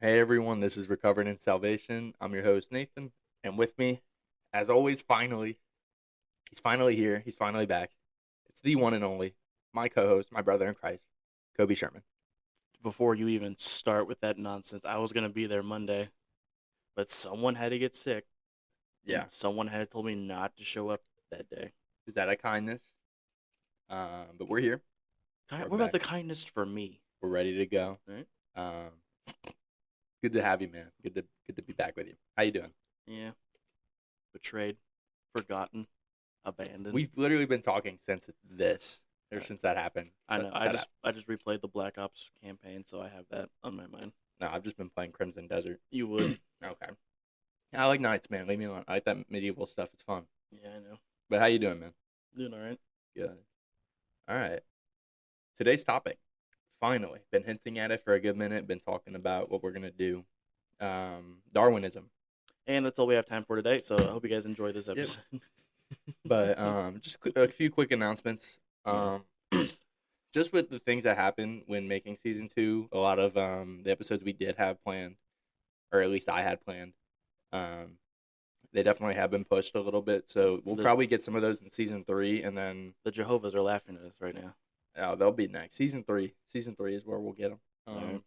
Hey everyone, this is Recovered in Salvation. I'm your host Nathan, and with me, as always, he's finally here. He's finally back. It's the one and only, my co-host, my brother in Christ, Kobe Sherman. Before you even start with that nonsense, I was gonna be there Monday, but someone had to get sick, and Yeah, someone had told me not to show up that day. is that a kindness? But we're here. We're What about back. the kindness for me? We're ready to go. Right? Um, Good to have you, man. Good to be back with you. How you doing? Yeah, betrayed, forgotten, abandoned. We've literally been talking since this, or I, since that happened. I know. I Set just up. I just replayed the Black Ops campaign, so I have that on my mind. No, I've just been playing Crimson Desert. You would. Okay. I like Knights, man. Leave me alone. I like that medieval stuff. It's fun. Yeah, I know. But how you doing, man? Doing all right. Good. All right. Today's topic. Finally, been hinting at it for a good minute. Been talking about what we're gonna do. Darwinism. And that's all we have time for today. So I hope you guys enjoy this Yep. episode. But just a few quick announcements. Yeah. Just with the things that happened when making season 2, a lot of the episodes we did have planned, or at least I had planned, um, they definitely have been pushed a little bit. So we'll The probably get some of those in season 3, and then the Jehovah's are laughing at us right now. they'll be next. Season 3. Season 3 is where we'll get them. All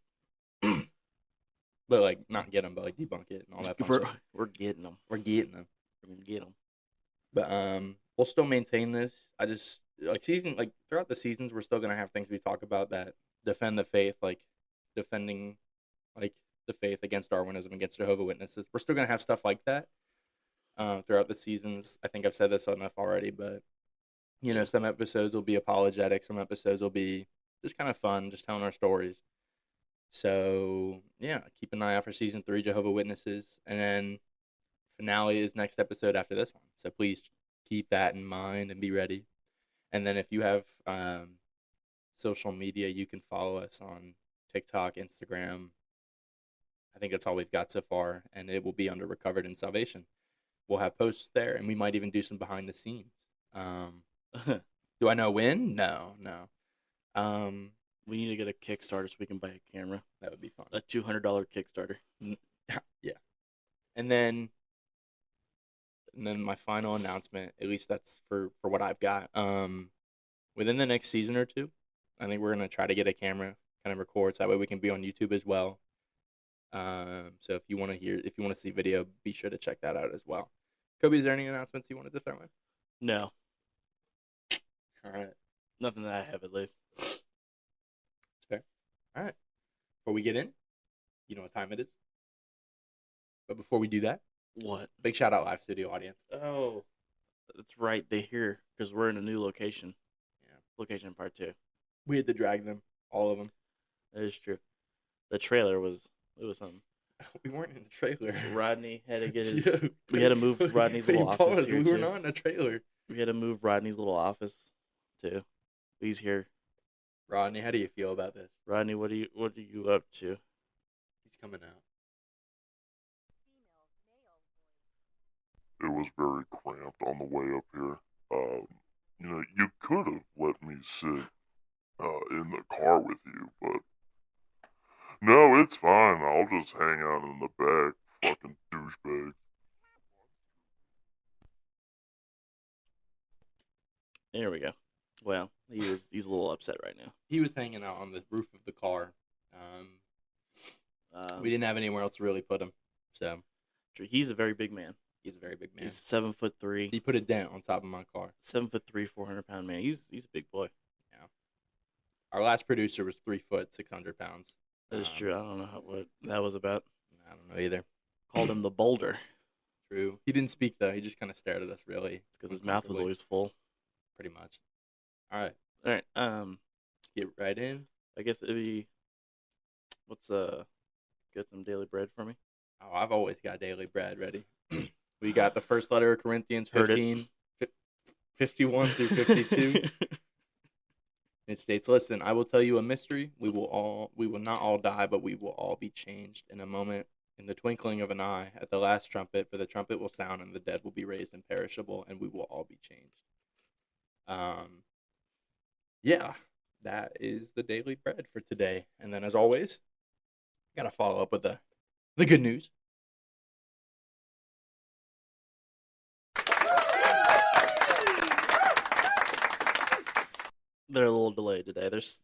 But like not get them, but like debunk it and all that fun right. stuff. We're getting them. We're getting them. We're gonna get them. But we'll still maintain this. I just like throughout the seasons, we're still gonna have things we talk about that defend the faith, like defending like the faith against Darwinism, against Jehovah Witnesses. We're still gonna have stuff like that throughout the seasons. I think I've said this enough already, but some episodes will be apologetic, some episodes will be just kind of fun, just telling our stories. So yeah, keep an eye out for season 3, Jehovah Witnesses, and then finale is next episode after this one. So please keep that in mind and be ready. And then if you have social media, you can follow us on TikTok, Instagram. I think that's all we've got so far, and it will be under Recovered in Salvation. We'll have posts there, and we might even do some behind the scenes. Do I know when? No, no. We need to get a Kickstarter so we can buy a camera. That would be fun. A $200 Kickstarter. Yeah. And then my final announcement, at least that's for what I've got. Within the next season or two, I think we're gonna try to get a camera, kind of record, so that way we can be on YouTube as well. So if you want to see video, be sure to check that out as well. Kobe, is there any announcements you wanted to throw in? No, All right, nothing that I have at least. that's fair. All right, before we get in, you know what time it is. But before we do that, What? big shout out live studio audience. Oh, that's right. They here because we're in a new location. Yeah, Location part 2. we had to drag them, all of them. That is true. The trailer was something. We weren't in the trailer. Rodney had to get his. Yo, We had to move Rodney's little office pause. here We were too. not in a trailer. We had to move Rodney's little office too. He's here. Rodney, how do you feel about this? Rodney, what are you up to? He's coming out. It was very cramped on the way up here. You could have let me sit in the car with you, but no, it's fine. I'll just hang out in the back, fucking douchebag. There we go. Well, he's a little upset right now. He was hanging out on the roof of the car. We didn't have anywhere else to really put him, so He's a very big man. he's a very big man. He's 7'3". He put a dent on top of my car. 7'3", 400-pound man. He's a big boy. Yeah. Our last producer was 3 foot, 600 pounds. That is true. I don't know what that was about. I don't know either. Called him the boulder. True. He didn't speak though. He just kind of stared at us really. It's because his mouth was always full. Pretty much. All right. All right. Let's get right in. I guess it'd be. Let's get some daily bread for me. Oh, I've always got daily bread ready. We got the first letter of Corinthians Heard it. 15, 51 through 52. It states, "Listen, I will tell you a mystery. We will not all die, but we will all be changed in a moment, in the twinkling of an eye, at the last trumpet. For the trumpet will sound, and the dead will be raised imperishable, and we will all be changed." Yeah, that is the daily bread for today. And then, as always, Gotta follow up with the good news. They're a little delayed today. There's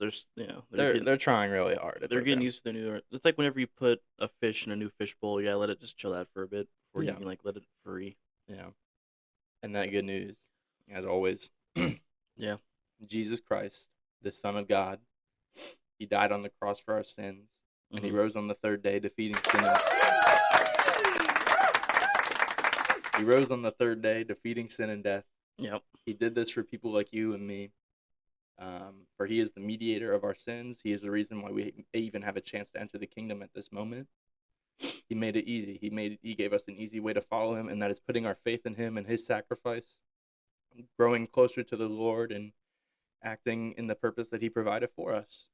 They're trying really hard. They're getting used to the new. It's like whenever you put a fish in a new fish bowl, you gotta let it just chill out for a bit before you can like let it free. Yeah. And that good news, as always. Yeah. Jesus Christ, the Son of God, he died on the cross for our sins, and he rose on the third day, defeating sin. He rose on the third day, defeating sin and death. Yep. He did this for people like you and me. For he is the mediator of our sins. He is the reason why we even have a chance to enter the kingdom at this moment. He made it easy. He gave us an easy way to follow him, and that is putting our faith in him and his sacrifice, growing closer to the Lord, and acting in the purpose that he provided for us.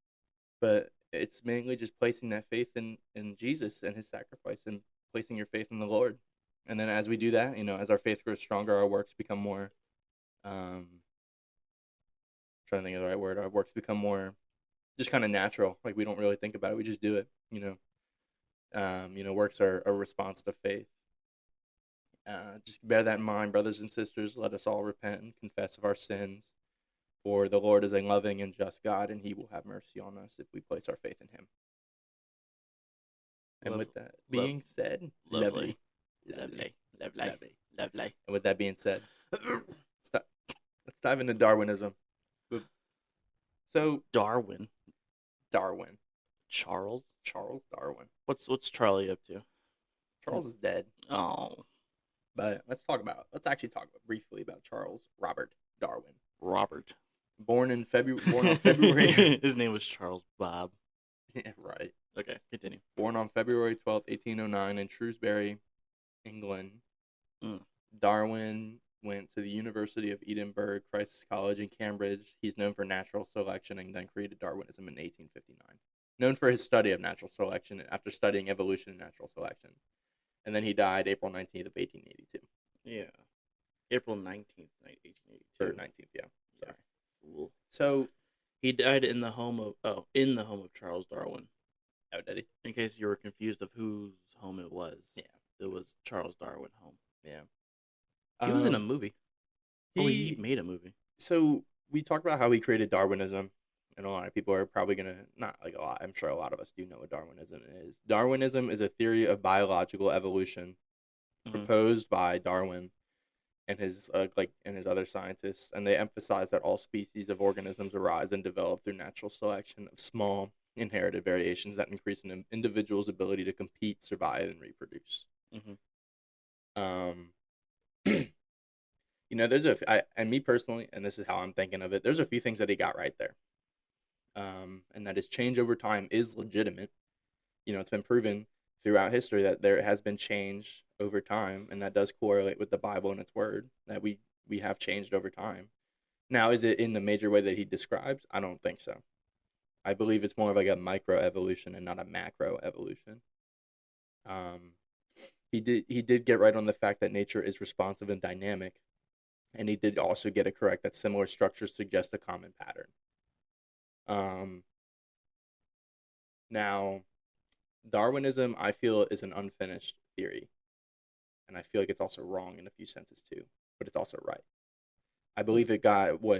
But it's mainly just placing that faith in Jesus and his sacrifice, and placing your faith in the Lord. And then as we do that, as our faith grows stronger, our works become more trying to think of the right word. Our works become more just kind of natural. Like, we don't really think about it. We just do it, works are a response to faith. Just bear that in mind, brothers and sisters. Let us all repent and confess of our sins. For the Lord is a loving and just God, and he will have mercy on us if we place our faith in him. And with that being said, lovely. And with that being said, let's dive into Darwinism. So Darwin. Charles Darwin. What's Charlie up to? Charles is dead. Oh. But let's actually talk briefly about Charles Robert Darwin. Robert. Born on February. His name was Charles Bob. Yeah, right. Okay, continue. Born on February 12th, 1809 in Shrewsbury, England. Darwin went to the University of Edinburgh, Christ's College in Cambridge. He's known for natural selection and then created Darwinism in 1859. Known for his study of natural selection after studying evolution and natural selection. And then he died April 19th of 1882. Yeah. April 19th, 1882. Or 19th, yeah. Sorry. Fool. So he died in the home of Charles Darwin. Oh, did he? In case you were confused of whose home it was. Yeah. It was Charles Darwin home. Yeah. He was in a movie. He made a movie. So we talked about how he created Darwinism, and a lot of people are probably gonna, not like a lot, I'm sure a lot of us do know what Darwinism is. Darwinism is a theory of biological evolution proposed by Darwin and his other scientists, and they emphasize that all species of organisms arise and develop through natural selection of small inherited variations that increase an individual's ability to compete, survive, and reproduce. And me personally, and this is how I'm thinking of it, there's a few things that he got right there. And that is, change over time is legitimate. It's been proven throughout history that there has been change over time, and that does correlate with the Bible and its word, that we have changed over time. Now, is it in the major way that he describes? I don't think so. I believe it's more of like a micro evolution and not a macro evolution. He did get right on the fact that nature is responsive and dynamic, and he did also get it correct that similar structures suggest a common pattern. Now, Darwinism, I feel, is an unfinished theory, and I feel like it's also wrong in a few senses too, but it's also right. I believe it got what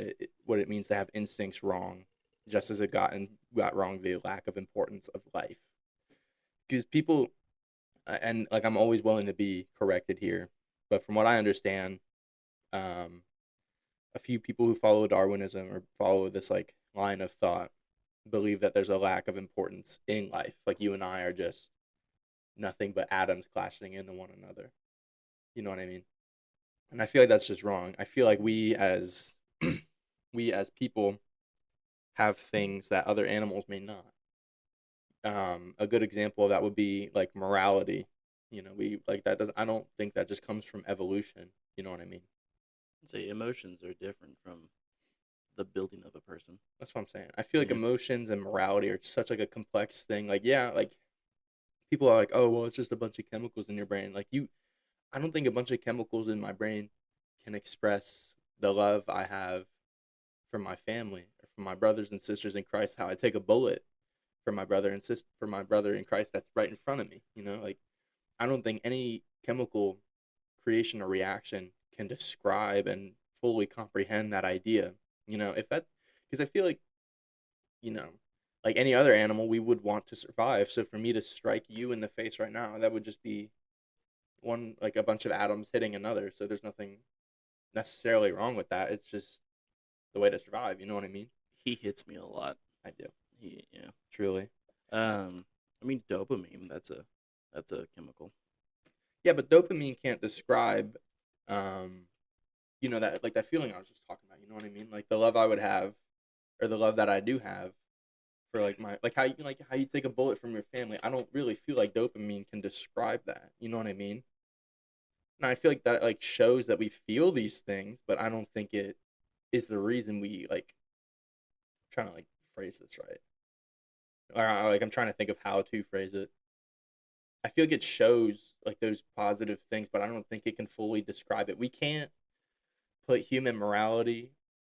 it means to have instincts wrong, just as it got wrong the lack of importance of life. Because people, and like, I'm always willing to be corrected here, but from what I understand, a few people who follow Darwinism or follow this like line of thought believe that there's a lack of importance in life. Like, you and I are just nothing but atoms clashing into one another. You know what I mean? And I feel like that's just wrong. I feel like we as people have things that other animals may not. A good example of that would be like morality. We like that doesn't. I don't think that just comes from evolution. You know what I mean? Say emotions are different from the building of a person. That's what I'm saying. I feel like emotions and morality are such like a complex thing. Like, yeah, like people are like, oh, well, it's just a bunch of chemicals in your brain. Like, I don't think a bunch of chemicals in my brain can express the love I have for my family or for my brothers and sisters in Christ. How I take a bullet for my brother and sister, for my brother in Christ that's right in front of me. Like I don't think any chemical creation or reaction can describe and fully comprehend that idea. If that, because I feel like, you know, like any other animal, we would want to survive. So for me to strike you in the face right now, that would just be one, like a bunch of atoms hitting another. So there's nothing necessarily wrong with that. It's just the way to survive. You know what I mean? He hits me a lot. I do. Yeah. Truly. I mean dopamine. That's a chemical. Yeah, but dopamine can't describe, that like that feeling I was just talking about. You know what I mean? Like the love I would have, or the love that I do have, for like my how you take a bullet from your family. I don't really feel like dopamine can describe that. You know what I mean? And I feel like that like shows that we feel these things, but I don't think it is the reason we like. I'm trying to like phrase this right, or like I'm trying to think of how to phrase it. I feel like it shows like those positive things, but I don't think it can fully describe it. We can't put human morality,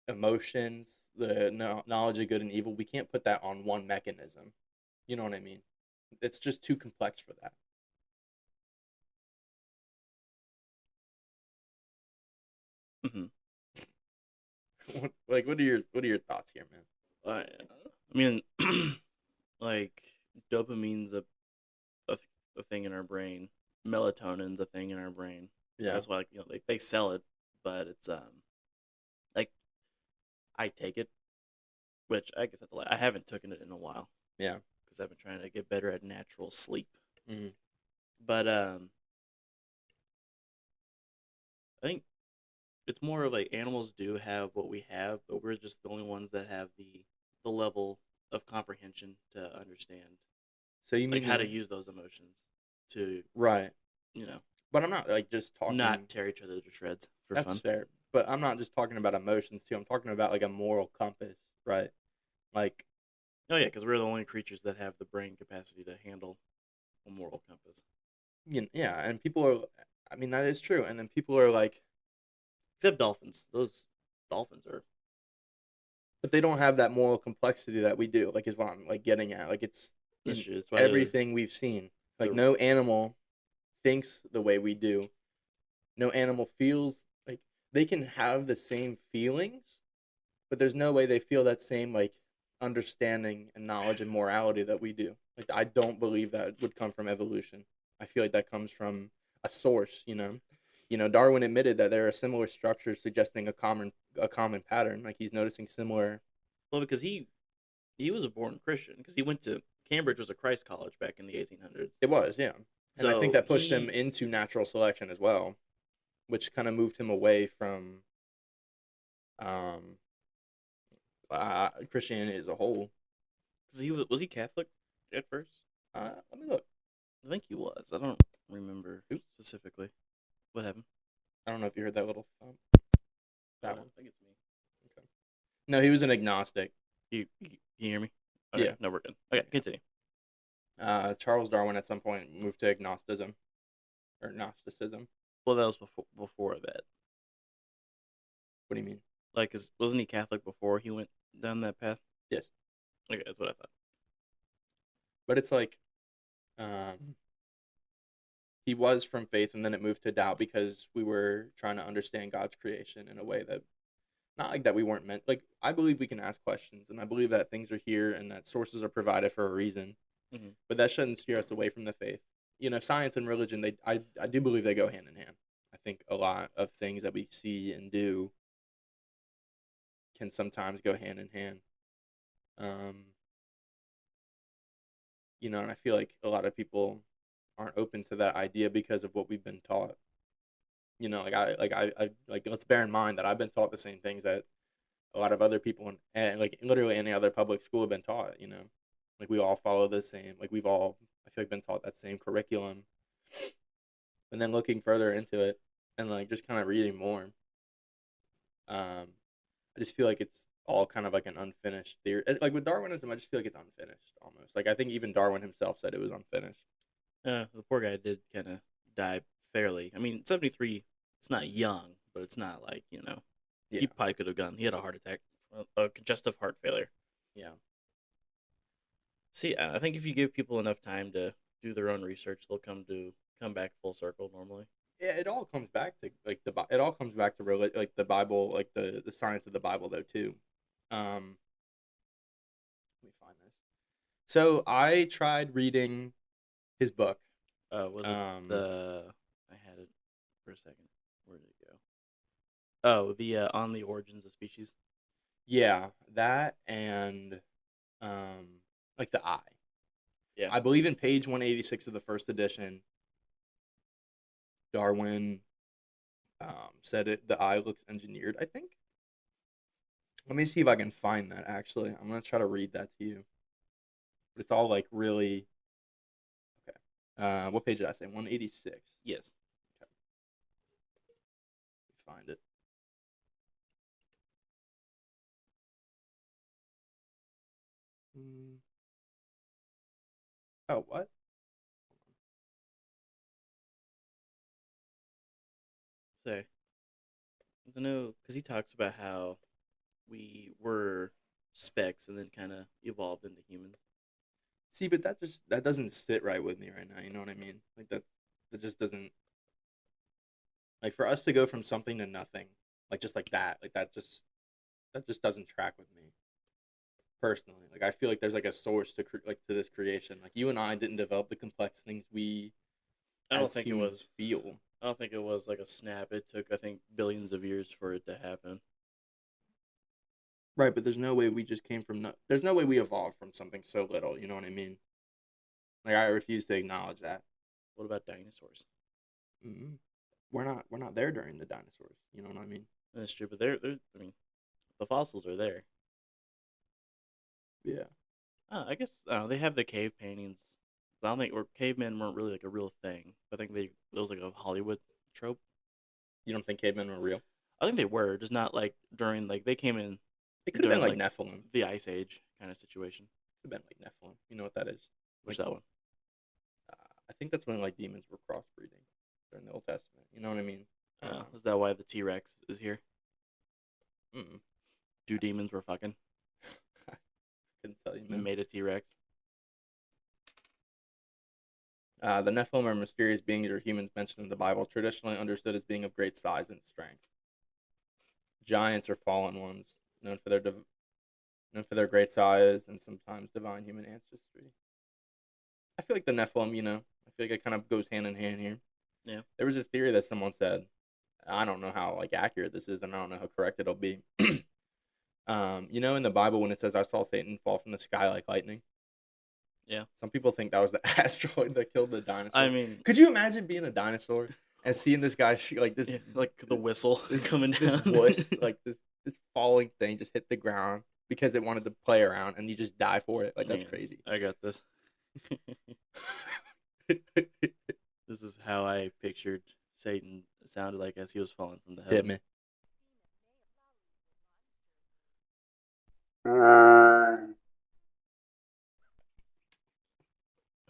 emotions, the knowledge of good and evil. We can't put that on one mechanism. You know what I mean? It's just too complex for that. Mm-hmm. What are your thoughts here, man? I mean, like dopamine's a thing in our brain. Melatonin's a thing in our brain. Yeah. That's why they sell it, but it's like I take it, which I guess that's a lie. I haven't taken it in a while. Yeah. Because I've been trying to get better at natural sleep. Mm-hmm. But I think it's more of like animals do have what we have, but we're just the only ones that have the level of comprehension to understand. So you like mean how to use those emotions to right? you know But I'm not like just talking. not tear each other to shreds for That's fun. fair. But I'm not just talking about emotions too. I'm talking about like a moral compass, right? Like, Oh yeah, because we're the only creatures that have the brain capacity to handle a moral compass. yeah, and people are. I mean, that is true. And then people are like, Except dolphins. Those dolphins are. but they don't have that moral complexity that we do. Like, is what I'm like getting at. Like, it's in That's why everything we've seen. Like, no animal thinks the way we do. No animal feels like they can have the same feelings, but there's no way they feel that same like understanding and knowledge and morality that we do. Like, I don't believe that would come from evolution. I feel like that comes from a source. Darwin admitted that there are similar structures suggesting a common pattern. Like he's noticing similar. Well, because he was a born Christian because he went to Cambridge was a Christ college back in the 1800s. It was, yeah, and I think So that pushed him into natural selection as well, which kind of moved him away from Christianity as a whole. Because was he Catholic at first? Let me look. I think he was. I don't remember specifically what happened. I don't know if you heard that little thump. That one. I think it's me. Okay. No, he was an agnostic. You hear me? Okay, Yeah. No, we're good. Okay, continue. Charles Darwin at some point moved to agnosticism, or Gnosticism. Well, that was before that. What do you mean? Like, wasn't he Catholic before he went down that path? Yes. Okay, that's what I thought. But it's like, he was from faith, and then it moved to doubt because we were trying to understand God's creation in a way that, not like that we weren't meant. Like, I believe we can ask questions, and I believe that things are here and that sources are provided for a reason. Mm-hmm. But that shouldn't steer us away from the faith. Science and religion, I do believe they go hand in hand. I think a lot of things that we see and do can sometimes go hand in hand. And I feel like a lot of people aren't open to that idea because of what we've been taught. Let's bear in mind that I've been taught the same things that a lot of other people and like literally any other public school have been taught. Like we all follow the same. Like we've all, I feel like, been taught that same curriculum. And then looking further into it and like just kind of reading more, I just feel like it's all kind of like an unfinished theory. Like with Darwinism, I just feel like it's unfinished almost. Like I think even Darwin himself said it was unfinished. The poor guy did kind of die fairly. I mean, 73. It's not young, but it's not like Yeah. He probably could have gone. He had a heart attack, a congestive heart failure. Yeah. See, I think if you give people enough time to do their own research, they'll come back full circle normally. Yeah, it all comes back to like it all comes back to like the Bible, like the science of the Bible though too. Let me find this. So I tried reading his book. Was it Um, I had it for a second. Where did it go? Oh, the On the Origins of Species. yeah, that and um, like the eye. Yeah. I believe in page 186 of the first edition, Darwin said it. The eye looks engineered. I think. Let me see if I can find that. Actually, I'm gonna try to read that to you. But it's all like really okay. What page did I say? 186. Yes. Okay. Find it. Oh, what? So, I don't know, because he talks about how we were specks and then kind of evolved into humans. See, but that doesn't sit right with me right now. You know what I mean? Like that just doesn't like for us to go from something to nothing, like that just doesn't track with me personally. Like I feel like there's like a source to to this creation. Like you and I didn't develop the complex things we I don't as think it humans was. feel. I don't think it was like a snap. It took, I think, billions of years for it to happen. Right, but there's no way we just came from there's no way we evolved from something so little. You know what I mean? Like I refuse to acknowledge that. What about dinosaurs? Mm-hmm. We're not there during the dinosaurs. You know what I mean? That's true, but I mean, the fossils are there. Yeah. I guess they have the cave paintings. I don't think or cavemen weren't really like a real thing. I think it was like a Hollywood trope. You don't think cavemen were real? I think they were just not like during like they came in It could have been during like Nephilim. the Ice Age kind of situation. Could have been like Nephilim. You know what that is? What's Like, that one? I think that's when like demons were crossbreeding during the Old Testament. You know what I mean? Is that why the T Rex is here? Mm-mm. Two demons were fucking. Couldn't tell you, man. Made a T Rex. The Nephilim are mysterious beings or humans mentioned in the Bible, traditionally understood as being of great size and strength. Giants are fallen ones, known for their great size and sometimes divine human ancestry. I feel like the Nephilim, I feel like it kind of goes hand in hand here. Yeah. There was this theory that someone said, I don't know how like accurate this is, and I don't know how correct it'll be. In the Bible when it says I saw Satan fall from the sky like lightning. Yeah. Some people think that was the asteroid that killed the dinosaur. I mean, could you imagine being a dinosaur and seeing this guy like this, like the whistle coming down, this wuss, like this falling thing just hit the ground because it wanted to play around, and you just die for it? Like that's crazy. I got this. This is how I pictured Satan sounded like as he was falling from the heaven. Hit me.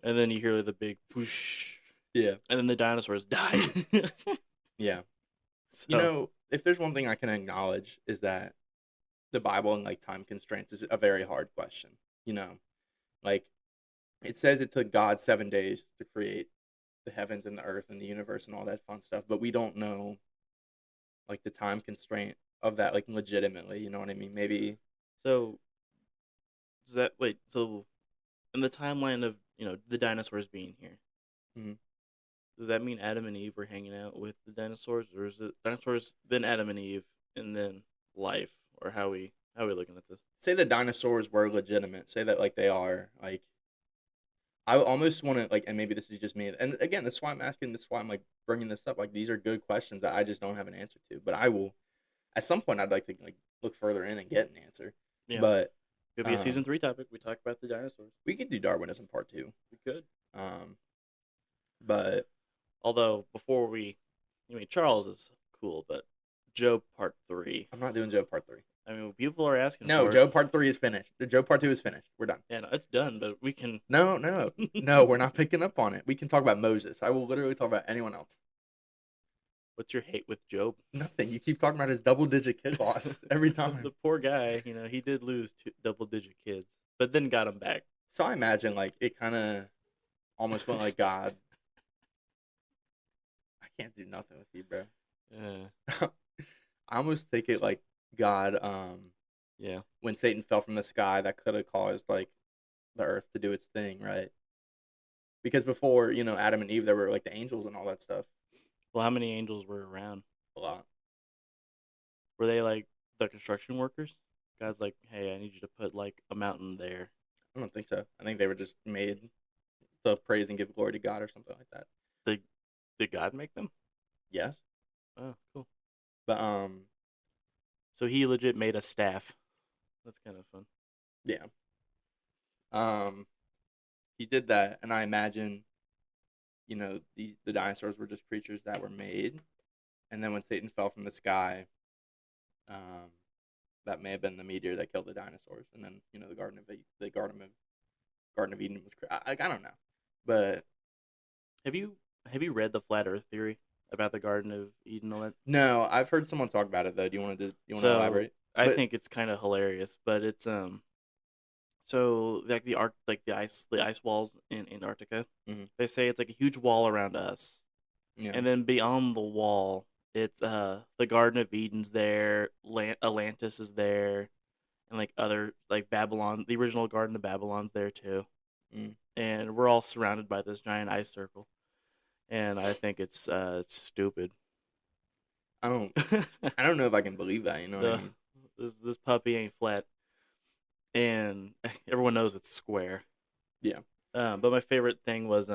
And then you hear the big whoosh. Yeah. And then the dinosaurs died. Yeah. So, if there's one thing I can acknowledge is that the Bible and like time constraints is a very hard question. Like it says it took God 7 days to create the heavens and the earth and the universe and all that fun stuff, but we don't know like the time constraint of that like legitimately. You know what I mean? Maybe. So does that wait? So in the timeline of the dinosaurs being here, Mhm. does that mean Adam and Eve were hanging out with the dinosaurs, or is it dinosaurs then Adam and Eve and then life, or how we looking at this? Say the dinosaurs were legitimate. Say that like they are like. I almost want to like, and maybe this is just me. And again, that's why I'm asking. This is why I'm like bringing this up. Like these are good questions that I just don't have an answer to. But I will, at some point, I'd like to like look further in and get an answer. Yeah. But Could be a season 3 topic. We talk about the dinosaurs. we could do Darwinism part 2. We could. But although Charles is cool, but Job part 3. I'm not doing Job part 3. I mean, people are asking. No, for Job part 3 is finished. Job part 2 is finished. We're done. Yeah, no, it's done. But we can. No, we're not picking up on it. We can talk about Moses. I will literally talk about anyone else. What's your hate with Job? Nothing. You keep talking about his double-digit kid loss every time. The poor guy, he did lose 2 double-digit kids, but then got them back So I imagine like it kind of almost went like God. I can't do nothing with you, bro. Yeah. I almost think it like God. Yeah. When Satan fell from the sky, that could have caused like the earth to do its thing, right? Because before, Adam and Eve, there were like the angels and all that stuff. Well, how many angels were around? A lot. Were they like the construction workers? God's like, hey, I need you to put like a mountain there. I don't think so. I think they were just made to praise and give glory to God or something like that. Did God make them? Yes, Oh, cool. but So he legit made a staff. That's kind of fun. yeah, he did that, and I imagine, the dinosaurs were just creatures that were made, and then when Satan fell from the sky, that may have been the meteor that killed the dinosaurs, and then the Garden of Eden was. I don't know, but Have you read the flat Earth theory about the Garden of Eden and all that? no, I've heard someone talk about it though. Do you want to elaborate? I But- think it's kind of hilarious, but it's so like the ice walls in Antarctica, Mhm. they say it's like a huge wall around us, Yeah. and then beyond the wall, it's the Garden of Eden's there, Atlantis is there, and like other like Babylon, the original Garden of Babylon's there too, Mm. and we're all surrounded by this giant ice circle, and I think it's stupid. I don't know if I can believe that. You know what I mean? This puppy ain't flat, and everyone knows it's square. Yeah. But my favorite thing was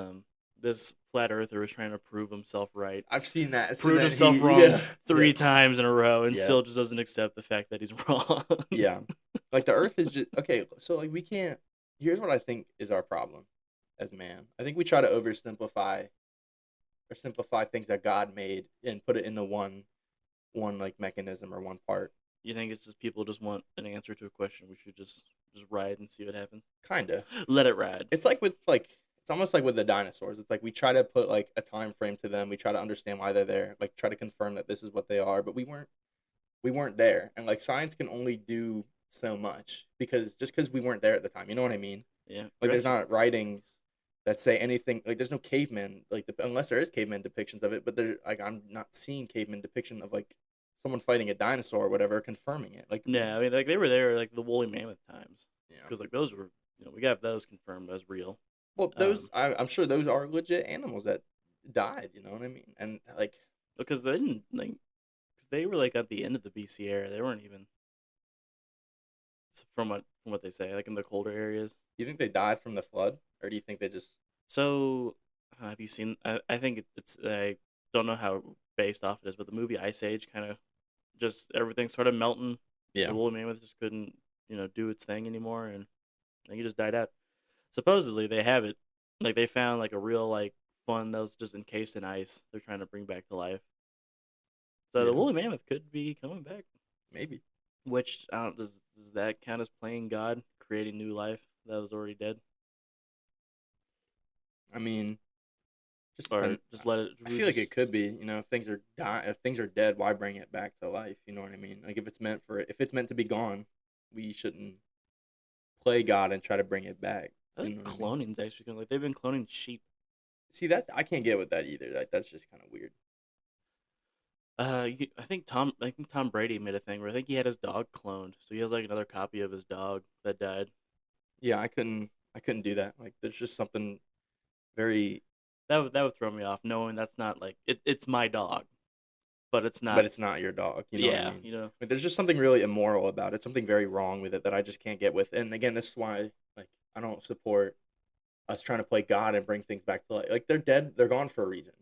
this flat earther was trying to prove himself right. I've seen that. Proved himself wrong three times in a row, and Yeah. still just doesn't accept the fact that he's wrong. Yeah. Like the Earth is just okay. So like we can't. Here's what I think is our problem as man. I think we try to oversimplify or simplify things that God made and put it into one like mechanism or one part. You think it's just people just want an answer to a question? We should just ride and see what happens. Kinda. Let it ride. It's like with it's almost like with the dinosaurs. It's like we try to put like a time frame to them. We try to understand why they're there. Like try to confirm that this is what they are, but we weren't there. And like science can only do so much because we weren't there at the time. You know what I mean? Yeah. Like there's not writings that say anything. Like there's no caveman unless there is caveman depictions of it. But I'm not seeing caveman depiction of like someone fighting a dinosaur or whatever, confirming it. Like Yeah, I mean, like they were there like the woolly mammoth times, yeah. because like those were, we got those confirmed as real. Well, those I'm sure those are legit animals that died. You know what I mean? And like Because they didn't like, because they were like at the end of the BC era. They weren't even from what they say, like in the colder areas. you think they died from the flood, or do you think they just? So have you seen? I think it's I don't know how based off it is, but the movie Ice Age kind of just everything started melting. Yeah. The woolly mammoth just couldn't do its thing anymore, and he just died out. Supposedly they have it, like they found like a real like one that was just encased in ice. They're trying to bring back to life. So the Yeah. woolly mammoth could be coming back. Maybe. Which I don't does that count as playing God, creating new life that was already dead, I mean, just or just let it? I feel like it could be. If things are if things are dead, why bring it back to life? You know what I mean? Like if it's meant to be gone, we shouldn't play God and try to bring it back. I think cloning's actually like they've been cloning sheep. See, that's I can't get with that either. Like that's just kind of weird. I think Tom Brady made a thing where I think he had his dog cloned, so he has like another copy of his dog that died. Yeah, I couldn't do that. Like there's just something very That would throw me off, knowing that's not like it's my dog, but it's not. but it's not your dog. You know what I mean? Like, there's just something really immoral about it. Something very wrong with it that I just can't get with. And again, this is why like I don't support us trying to play God and bring things back to life. Like they're dead. They're gone for a reason.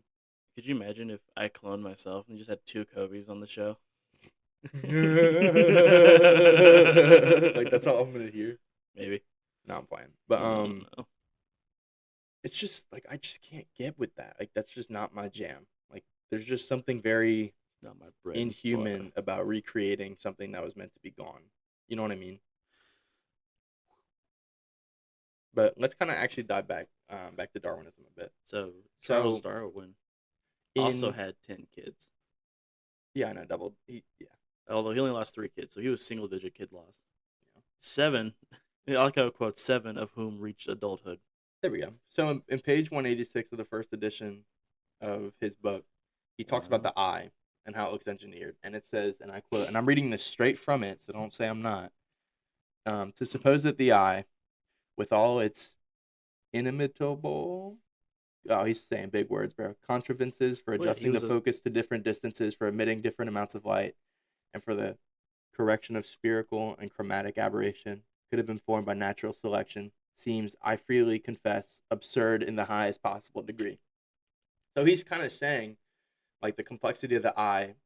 Could you imagine if I cloned myself and just had two Kobe's on the show? Like that's all I'm gonna hear. Maybe. No, I'm playing. But No. it's just like I just can't get with that. Like that's just not my jam. Like there's just something very Not my bread and inhuman about recreating something that was meant to be gone. You know what I mean? But let's kind of actually dive back to Darwinism a bit. So Charles Darwin also had 10 kids. Yeah, I know, doubled. Yeah. Although he only lost 3 kids, so he was single-digit kid loss. 7 I like how it quotes 7 of whom reached adulthood. There we go. So in page 186 of the first edition of his book, he talks about the eye and how it looks engineered. And it says, and I quote, and I'm reading this straight from it, so don't say I'm not. To suppose that the eye, with all its inimitable, oh, he's saying big words, bro, contrivances for adjusting the focus to different distances, for emitting different amounts of light, and for the correction of spherical and chromatic aberration, could have been formed by natural selection, seems, I freely confess, absurd in the highest possible degree. So he's kind of saying, like, the complexity of the eye,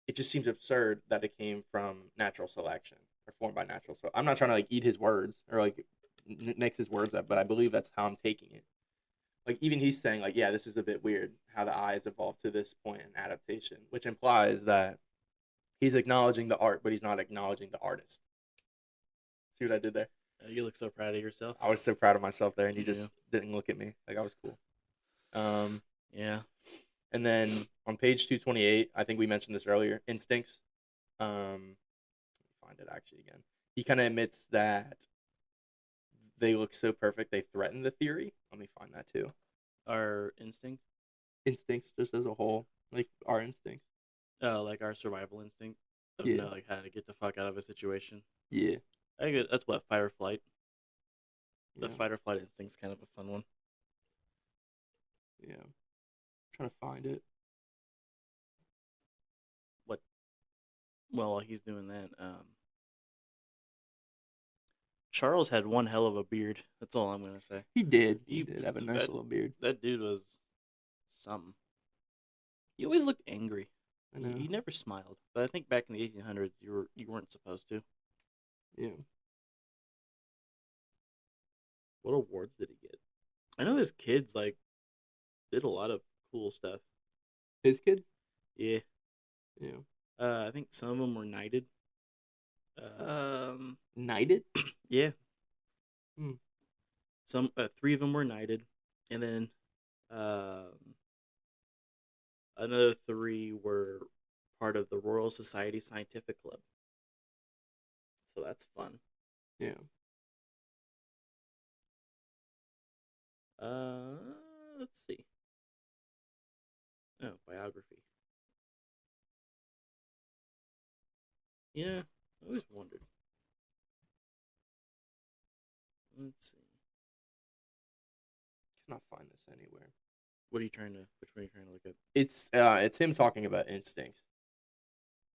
it just seems absurd that it came from natural selection or formed by natural. So I'm not trying to like eat his words or like mix his words up, but I believe that's how I'm taking it. Like even he's saying like, yeah, this is a bit weird how the eye has evolved to this point in adaptation, which implies that he's acknowledging the art, but he's not acknowledging the artist. See what I did there? You look so proud of yourself. I was so proud of myself there, and you just didn't look at me. Like I was cool. Yeah. And then on page 228, I think we mentioned this earlier, instincts. Let me find it actually again. He kind of admits that they look so perfect, they threaten the theory. Let me find that too. Our instinct? Instincts just as a whole, like our instincts. Oh, like our survival instinct of Yeah. know, like how to get the fuck out of a situation. Yeah. I think that's what, fight or flight. Yeah. The fight or flight instinct's kind of a fun one. Yeah. I'm trying to find it. What? Well, while he's doing that, Charles had one hell of a beard. That's all I'm gonna say. He did. He did have a nice little beard. That dude was something. He always looked angry. I know. He never smiled. But I think back in the 1800s, you weren't supposed to. Yeah. What awards did he get? I know his kids like did a lot of cool stuff. His kids? Yeah. Yeah. I think some of them were knighted. Knighted? Yeah. Hmm. Some 3 of them were knighted, and then another 3 were part of the Royal Society Scientific Club. So that's fun. Yeah. Let's see. Oh, biography. Yeah, I always wondered. Let's see. Cannot find this anywhere. Which one are you trying to look at? It's him talking about instincts.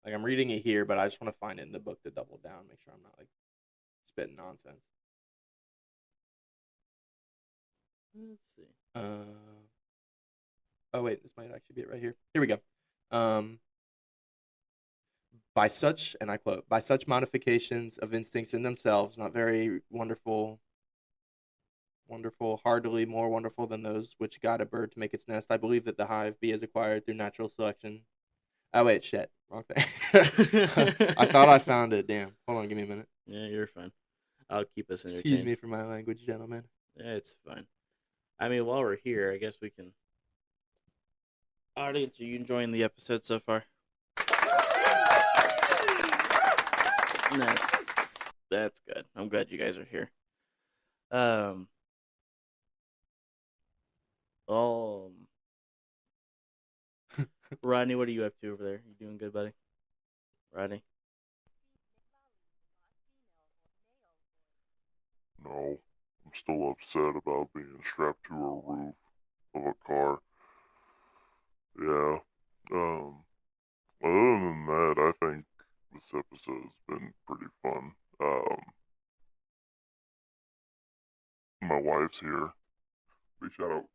Like I'm reading it here, but I just want to find it in the book to double down, make sure I'm not like spitting nonsense. Let's see. Oh wait, this might actually be it right here. Here we go. By such, and I quote, by such modifications of instincts in themselves, not very wonderful, hardly more wonderful than those which guide a bird to make its nest, I believe that the hive bee is acquired through natural selection. Oh wait, shit, wrong thing. I thought I found it. Damn. Hold on, give me a minute. Yeah, you're fine. I'll keep us entertained. Excuse me for my language, gentlemen. Yeah, it's fine. I mean, while we're here, I guess we can. Audience, are you enjoying the episode so far? That's good. I'm glad you guys are here. Rodney, what are you up to over there? You doing good, buddy? Rodney? No, I'm still upset about being strapped to a roof of a car. Yeah. Other than that, I think this episode's been pretty fun. My wife's here. Big shout out.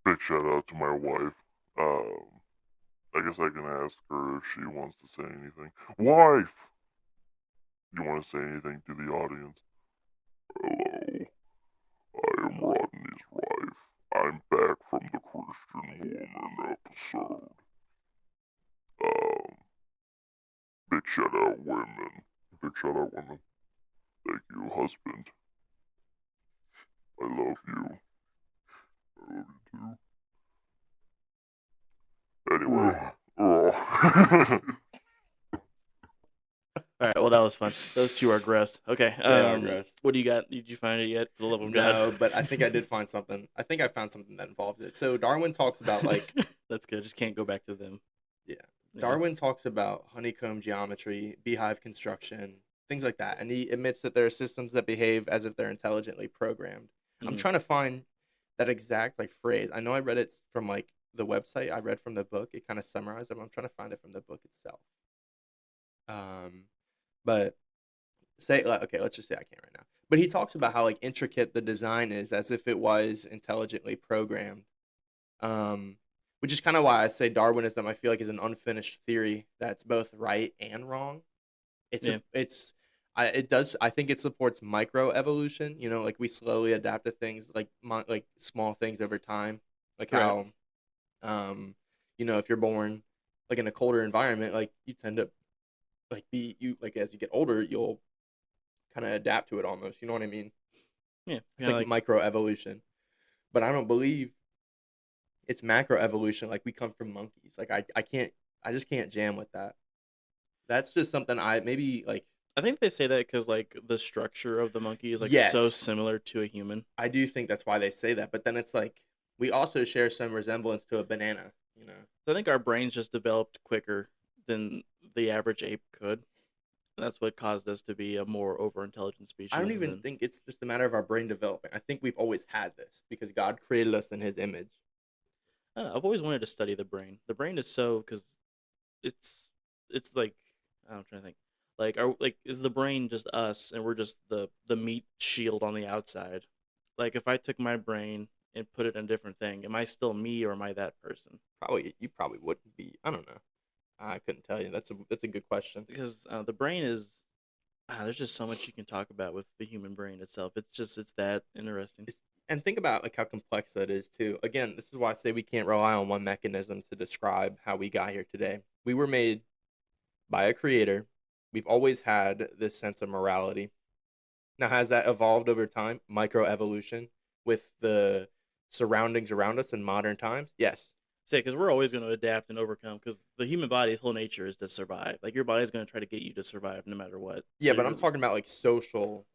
Big shout out to my wife. I guess I can ask her if she wants to say anything. Wife! You want to say anything to the audience? Hello. I am Rodney's wife. I'm back from the Christian Woman episode. Big shout out women. Big shout out women. Thank you, husband. I love you. I love you too. Anyway. All right, well, that was fun. Those two are gross. Okay. They are gross. What do you got? Did you find it yet? For the love of No, God. but I think I did find something. I think I found something that involved it. So Darwin talks about like That's good. Just can't go back to them. yeah. Yeah. Darwin talks about honeycomb geometry, beehive construction, things like that, and he admits that there are systems that behave as if they're intelligently programmed. I'm Mhm. trying to find that exact like phrase. I know I read it from like the website. I read from the book. It kind of summarized it. But I'm trying to find it from the book itself. But say okay, let's just say I can't right now. But he talks about how like intricate the design is, as if it was intelligently programmed. Which is kind of why I say Darwinism. I feel like is an unfinished theory that's both right and wrong. Yeah. I think it supports microevolution. You know, like we slowly adapt to things like like small things over time. Like Right. how, you know, if you're born like in a colder environment, like you tend to like be you like as you get older, you'll kind of adapt to it almost. You know what I mean? Yeah. It's Kinda like microevolution, but I don't believe it's macroevolution. Like we come from monkeys. Like I just can't jam with that. That's just something I maybe like. I think they say that because like the structure of the monkey is like so Yes. similar to a human. I do think that's why they say that, but then it's like we also share some resemblance to a banana. You know? So I think our brains just developed quicker than the average ape could. That's what caused us to be a more over-intelligent species. I don't even think it's just a matter of our brain developing. I think we've always had this because God created us in His image. I don't know, I've always wanted to study the brain. The brain is so because it's like I'm trying to think. Like is the brain just us and we're just the meat shield on the outside? Like if I took my brain and put it in a different thing, am I still me or am I that person? Probably you probably wouldn't be. I don't know. I couldn't tell you. That's a good question. Because the brain is there's just so much you can talk about with the human brain itself. It's that interesting. And think about like how complex that is too. Again, this is why I say we can't rely on one mechanism to describe how we got here today. We were made by a creator. We've always had this sense of morality. Now, has that evolved over time? Microevolution with the surroundings around us in modern times? Yes. Say because we're always going to adapt and overcome because the human body's whole nature is to survive. Like your body's going to try to get you to survive no matter what. Yeah, So but I'm talking about like social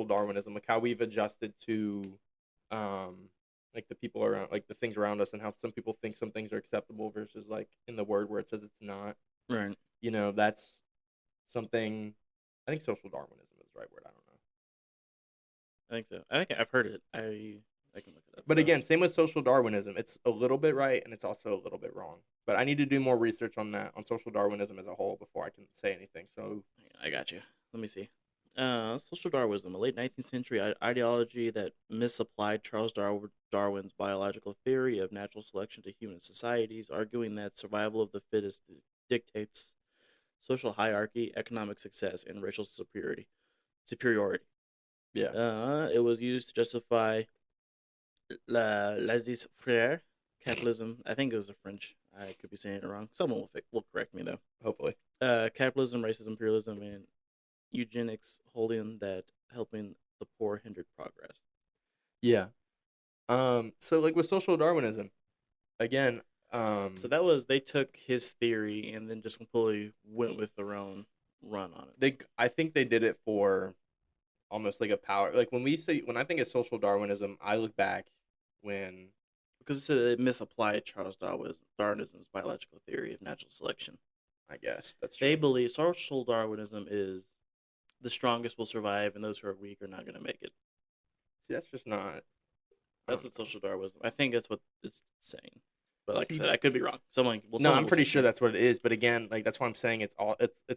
Darwinism, like how we've adjusted to like the people around, like the things around us, and how some people think some things are acceptable versus like in the word where it says it's not. right. You know, that's something. I think social Darwinism is the right word. I don't know. I think so. I think I've heard it. I can look it up. But again, same with social Darwinism. It's a little bit right and it's also a little bit wrong. But I need to do more research on that, on social Darwinism as a whole, before I can say anything. So I got you. Let me see. Social Darwinism, a late 19th century ideology that misapplied Charles Darwin's biological theory of natural selection to human societies, arguing that survival of the fittest dictates social hierarchy, economic success, and racial superiority. yeah, It was used to justify laissez-faire capitalism. I think it was a French. I could be saying it wrong. Someone will correct me though. hopefully. Capitalism, racism, imperialism, and eugenics, holding that helping the poor hindered progress. Yeah. So like with social Darwinism, again, So that was they took his theory and then just completely went with their own run on it. I think they did it for almost like a power. Like when I think of social Darwinism, I look back when Because it misapplied Charles Darwinism's biological theory of natural selection. I guess that's true. They believe social Darwinism is the strongest will survive and those who are weak are not going to make it. See, that's just not. That's what social Darwinism. I think that's what it's saying. But like I See- said, I could be wrong. No, I'm pretty sure that's what it is. But again, like that's why I'm saying it's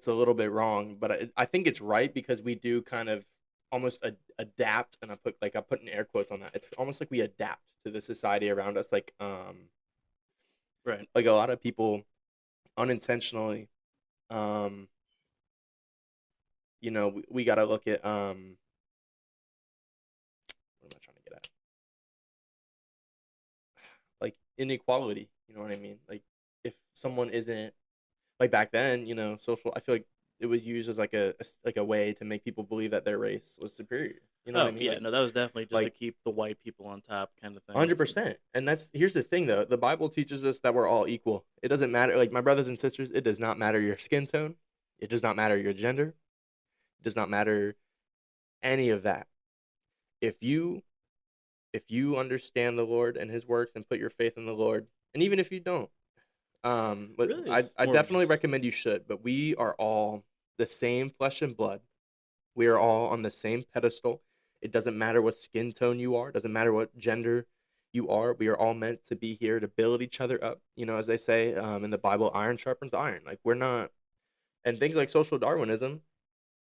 a little bit wrong. But I think it's right because we do kind of almost adapt, and I put in air quotes on that. It's almost like we adapt to the society around us. right. Like a lot of people unintentionally, you know, we got to look at what am I trying to get at? Like inequality. You know what I mean? Like if someone isn't like back then, you know, social. I feel like it was used as like a way to make people believe that their race was superior. You know what I mean? Yeah, Like, no, that was definitely just to like- keep the white people on top, kind of thing. 100%. And here's the thing though. The Bible teaches us that we're all equal. It doesn't matter, like my brothers and sisters, it does not matter your skin tone. It does not matter your gender. It does not matter any of that. If you understand the Lord and His works and put your faith in the Lord, and even if you don't, but Really, I it's I more of definitely just recommend you should. But we are all the same flesh and blood. We are all on the same pedestal. It doesn't matter what skin tone you are. It doesn't matter what gender you are. We are all meant to be here to build each other up. You know, as they say in the Bible, iron sharpens iron. Like we're not, and things like social Darwinism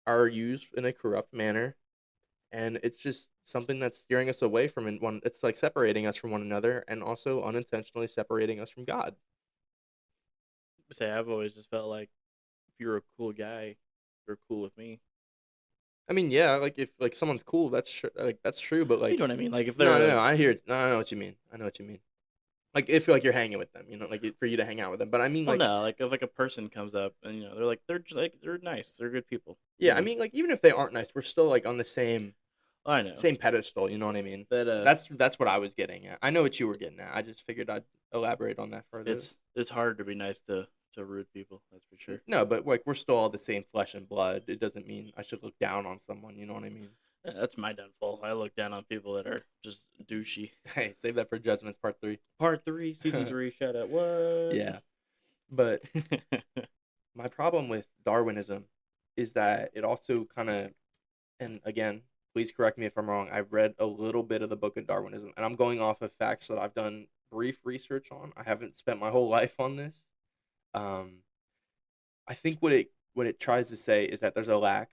are used in a corrupt manner, and it's just something that's steering us away from one. It's like separating us from one another, and also unintentionally separating us from God. say I've always just felt like if you're a cool guy, you're cool with me. I mean, yeah, like if like someone's cool, that's true. But You like, know what I mean? Like if no, they're no, like, no, I hear it. No, I know what you mean. I know what you mean. Like if like you're hanging with them, you know, like for you to hang out with them. But I mean, well, like, no, like if like a person comes up and they're nice, they're good people. yeah, I mean, like even if they aren't nice, we're still like on the I know same pedestal. You know what I mean? that That's what I was getting at. I know what you were getting at. I just figured I'd elaborate on that further. it's hard to be nice to rude people. That's for sure. No, but like we're still all the same flesh and blood. It doesn't mean I should look down on someone. You know what I mean? Yeah, that's my downfall. I look down on people that are just douchey. Hey, save that for Judgments Part 3. Part 3, season 3. Shout out what? Yeah, but my problem with Darwinism is that it also kind of, and again, please correct me if I'm wrong. I've read a little bit of the book of Darwinism, and I'm going off of facts that I've done brief research on. I haven't spent my whole life on this. I think what it tries to say is that there's a lack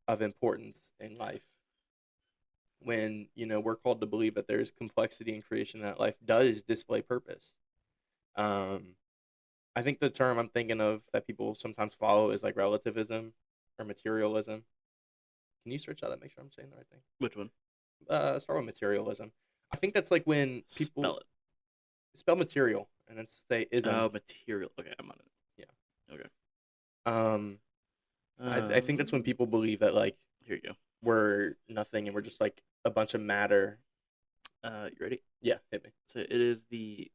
of importance in life when we're called to believe that there's complexity in creation, that life does display purpose. I think the term I'm thinking of that people sometimes follow is like relativism or materialism. Can you search that up? Make sure I'm saying the right thing. Which one? Start with materialism. I think that's like when people spell material and then say ism. Oh, material. Okay, I'm on it. Yeah. Okay. I think that's when people believe that like here you go. we're nothing and we're just like a bunch of matter. You ready? Yeah, hit me. So it is the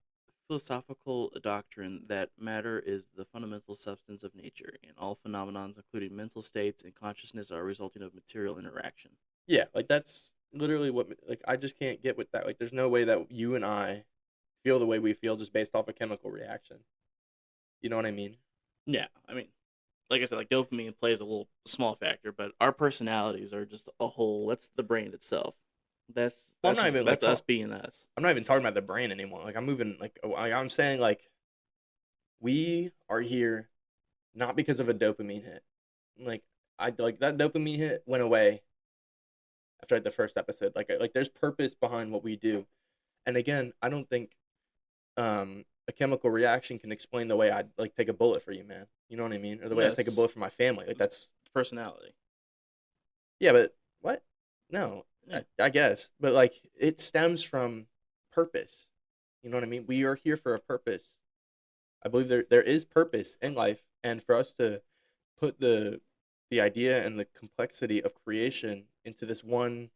philosophical doctrine that matter is the fundamental substance of nature, and all phenomenons, including mental states and consciousness, are resulting of material interaction. Yeah, like that's literally what like I just can't get with that. Like there's no way that you and I feel the way we feel just based off a chemical reaction. You know what I mean? Yeah, I mean, like I said, like dopamine plays a little small factor, but our personalities are just a whole. That's the brain itself. That's Well, I'm not even that's like us being us. I'm not even talking about the brain anymore. Like I'm moving I'm saying like we are here not because of a dopamine hit. Like I like that dopamine hit went away after like, the first episode. Like there's purpose behind what we do. And again, I don't think a chemical reaction can explain the way I'd like take a bullet for you, man. You know what I mean? Or the way I take a bullet for my family. Like that's personality. Yeah, but what? No, Yeah. I guess. But like it stems from purpose. You know what I mean? We are here for a purpose. I believe there is purpose in life, and for us to put the idea and the complexity of creation into this one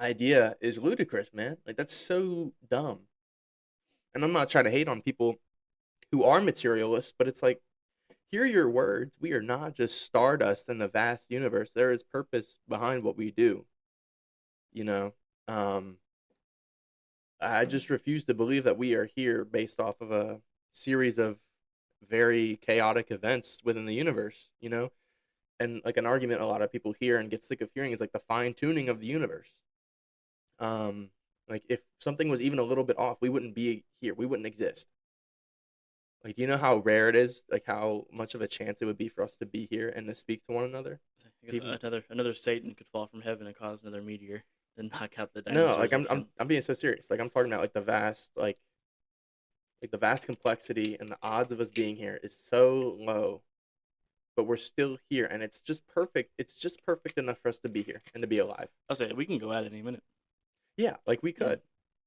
idea is ludicrous, man. Like that's so dumb. And I'm not trying to hate on people who are materialists, but it's like, hear your words. We are not just stardust in the vast universe. There is purpose behind what we do. You know, I just refuse to believe that we are here based off of a series of very chaotic events within the universe, And like an argument a lot of people hear and get sick of hearing is like the fine tuning of the universe. Like if something was even a little bit off, we wouldn't be here. We wouldn't exist. Like, do you know how rare it is? Like how much of a chance it would be for us to be here and to speak to one another? I guess another Satan could fall from heaven and cause another meteor and knock out the No, dinosaurs. like I'm being so serious. Like I'm talking about like the vast the vast complexity and the odds of us being here is so low, but we're still here, and it's just perfect. It's just perfect enough for us to be here and to be alive. I'll say we can go at it any minute. Yeah, like we could,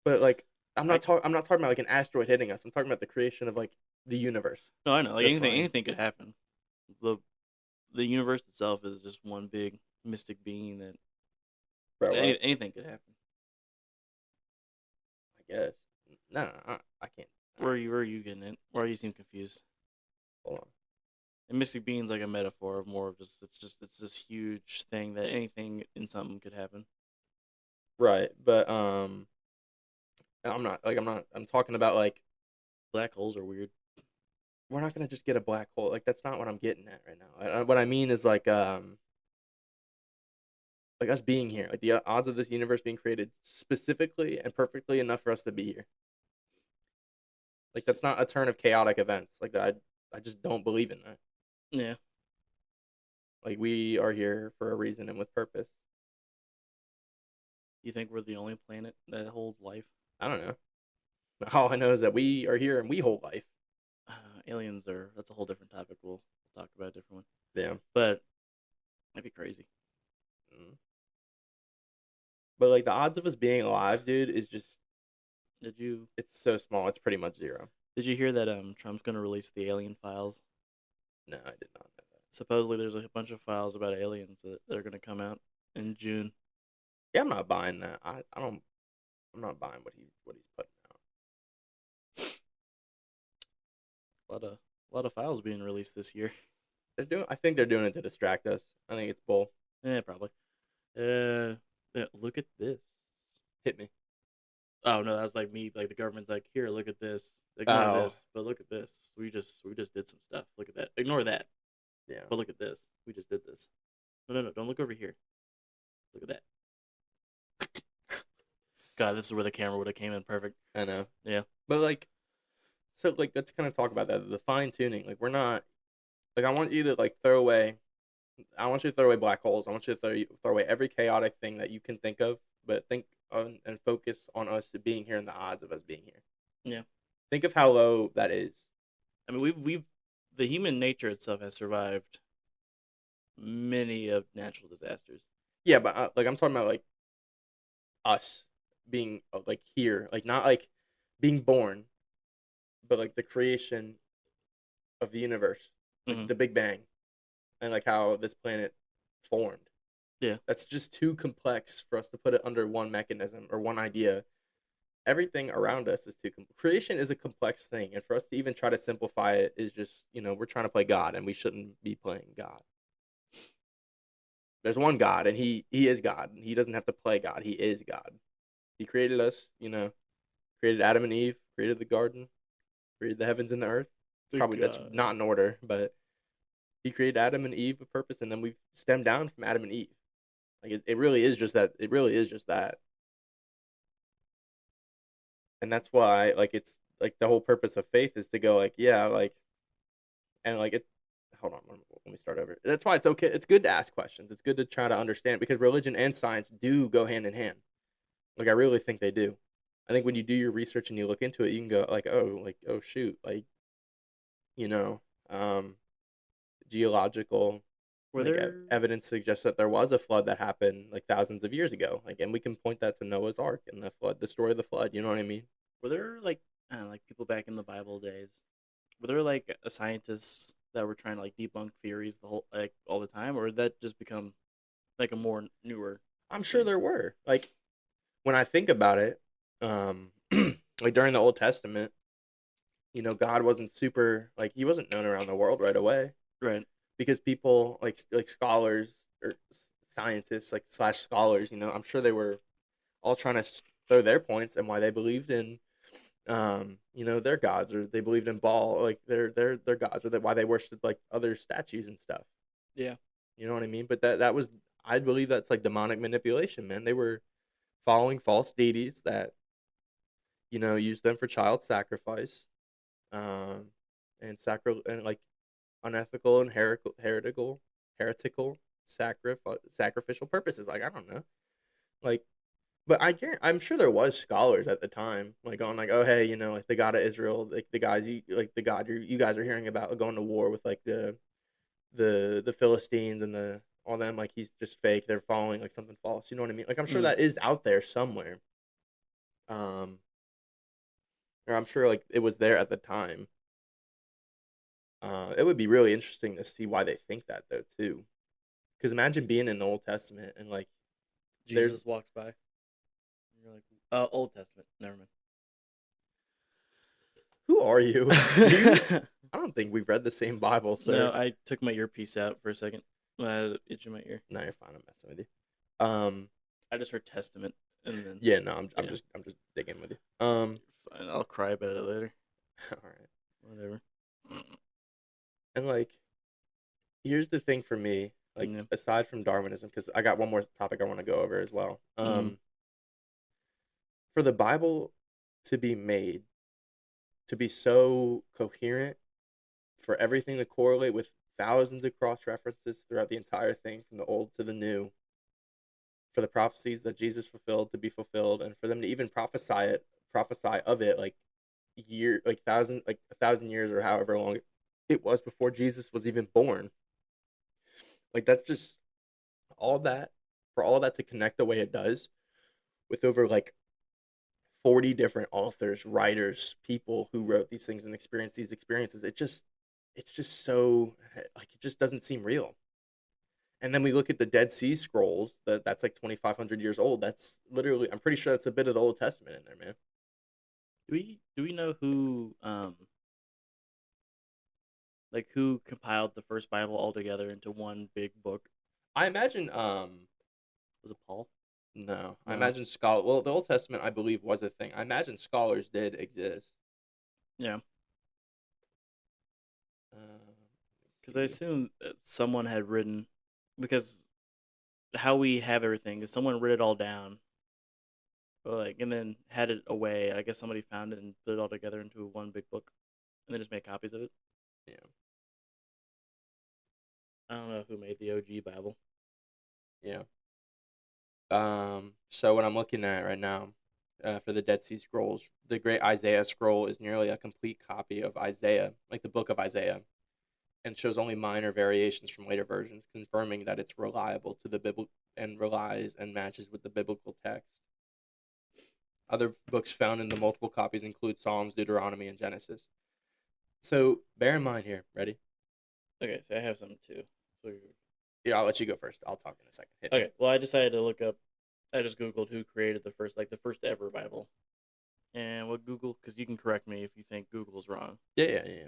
but like I'm not talking about like an asteroid hitting us. I'm talking about the creation of like the universe. No, I know. Like anything could happen. The universe itself is just one big mystic being that anything could happen. I guess. No, I can't. Where are you getting it? Why you seem confused? Hold on. And mystic being's like a metaphor of more of it's this huge thing that anything in something could happen. Right, but I'm talking about like Black holes are weird. we're not gonna just get a black hole. Like that's not what I'm getting at right now. What I mean is like us being here, like the odds of this universe being created specifically and perfectly enough for us to be here. Like that's not a turn of chaotic events. Like that, I just don't believe in that. Yeah. Like we are here for a reason and with purpose. You think we're the only planet that holds life? I don't know. All I know is that we are here and we hold life. Aliens that's a whole different topic. We'll talk about a different one. Yeah. But that'd be crazy. Mm. But like the odds of us being alive, dude, is just it's so small. It's pretty much zero. Did you hear that Trump's going to release the alien files? No, I did not know that. Supposedly there's a bunch of files about aliens that are going to come out in June. Yeah, I'm not buying that. I'm not buying what he's putting out. A lot of files being released this year. I think they're doing it to distract us. I think it's bull. Yeah, probably. Look at this. Hit me. Oh no, that's like me. Like the government's like, here, look at this. Ignore this, but look at this. We just did some stuff. Look at that. Ignore that. Yeah. But look at this. We just did this. No, don't look over here. Look at that. God, this is where the camera would have came in perfect. I know. Yeah. But like, so like, let's kind of talk about that. The fine tuning. Like, we're not. Like, I want you to like throw away. I want you to throw away black holes. I want you to throw away every chaotic thing that you can think of, but think on and focus on us being here and the odds of us being here. Yeah. Think of how low that is. I mean, we've the human nature itself has survived many of natural disasters. Yeah, but like I'm talking about like us being like here, like not like being born, but like the creation of the universe, like the Big Bang, and like how this planet formed. Yeah, that's just too complex for us to put it under one mechanism or one idea. Everything around us is too creation is a complex thing, and for us to even try to simplify it is just we're trying to play God, and we shouldn't be playing God. There's one God, and he is God. He doesn't have to play God. He is God. He created us, created Adam and Eve, created the garden, created the heavens and the earth. That's not in order, but he created Adam and Eve with purpose, and then we stemmed down from Adam and Eve. Like it really is just that. It really is just that. And that's why, like, it's like the whole purpose of faith is to go, like, yeah, like, and like it. Hold on, let me start over. That's why it's okay. It's good to ask questions. It's good to try to understand because religion and science do go hand in hand. Like, I really think they do. I think when you do your research and you look into it, you can go like, oh shoot, like, geological evidence suggests that there was a flood that happened like thousands of years ago. Like, and we can point that to Noah's Ark and the flood, the story of the flood. You know what I mean? Were there like people back in the Bible days? Were there like scientists that were trying to like debunk theories all the time, or did that just become like a more newer? I'm sure there were. Like when I think about it, like during the Old Testament, God wasn't super like he wasn't known around the world right away, right? Because people like scholars or scientists like / scholars, I'm sure they were all trying to throw their points and why they believed in their gods, or they believed in Baal, like their gods, or why they worshipped like other statues and stuff. Yeah, you know what I mean. But that was, I believe that's like demonic manipulation, man. They were following false deities that used them for child sacrifice, and like unethical and heretical sacrificial purposes. Like I don't know, like. But I'm sure there was scholars at the time, like going like, oh hey, like the God of Israel, like the guys the God you guys are hearing about going to war with, like the Philistines and all them, like he's just fake. They're following like something false. You know what I mean? Like I'm sure that is out there somewhere. Or I'm sure like it was there at the time. It would be really interesting to see why they think that though too, because imagine being in the Old Testament and like Jesus walks by. You're like, Old Testament. Never mind. Who are you? I don't think we've read the same Bible, sir. No, I took my earpiece out for a second. I had an itch in my ear. No, you're fine. I'm messing with you. I just heard Testament, and then Yeah, no, I'm Yeah. just digging with you. fine, I'll cry about it later. All right. Whatever. And like, here's the thing for me. Like, Yeah. aside from Darwinism, because I got one more topic I want to go over as well. For the Bible to be made to be so coherent, for everything to correlate with thousands of cross references throughout the entire thing, from the old to the new, for the prophecies that Jesus fulfilled to be fulfilled, and for them to even prophesy of it like a thousand years or however long it was before Jesus was even born. Like, that's just all that, for all that to connect the way it does, with over like 40 different authors, writers, people who wrote these things and experienced these experiences. It's just so, like, it just doesn't seem real. And then we look at the Dead Sea Scrolls, that's like 2,500 years old. That's literally, I'm pretty sure that's a bit of the Old Testament in there, man. Do we know who who compiled the first Bible all together into one big book? I imagine, Was it Paul? no, I No. imagine well, the Old Testament, I believe, was a thing. I imagine scholars did exist. Yeah, because I let's see. assume that someone had written, because how we have everything is someone wrote it all down, or and then had it away. I guess somebody found it and put it all together into one big book, and then just made copies of it. Yeah. I don't know who made the OG Bible. Yeah. So what I'm looking at right now, for the Dead Sea Scrolls, the Great Isaiah Scroll is nearly a complete copy of Isaiah, like the book of Isaiah, and shows only minor variations from later versions, confirming that it's reliable to the Bible and relies and matches with the biblical text. Other books found in the multiple copies include Psalms, Deuteronomy, and Genesis. So bear in mind here, ready? Okay, so I have some too. So Yeah, I'll let you go first. I'll talk in a second. Hit me. okay, well, I decided to look up. I just Googled who created the first ever Bible, and what Google, because you can correct me if you think Google's wrong. Yeah.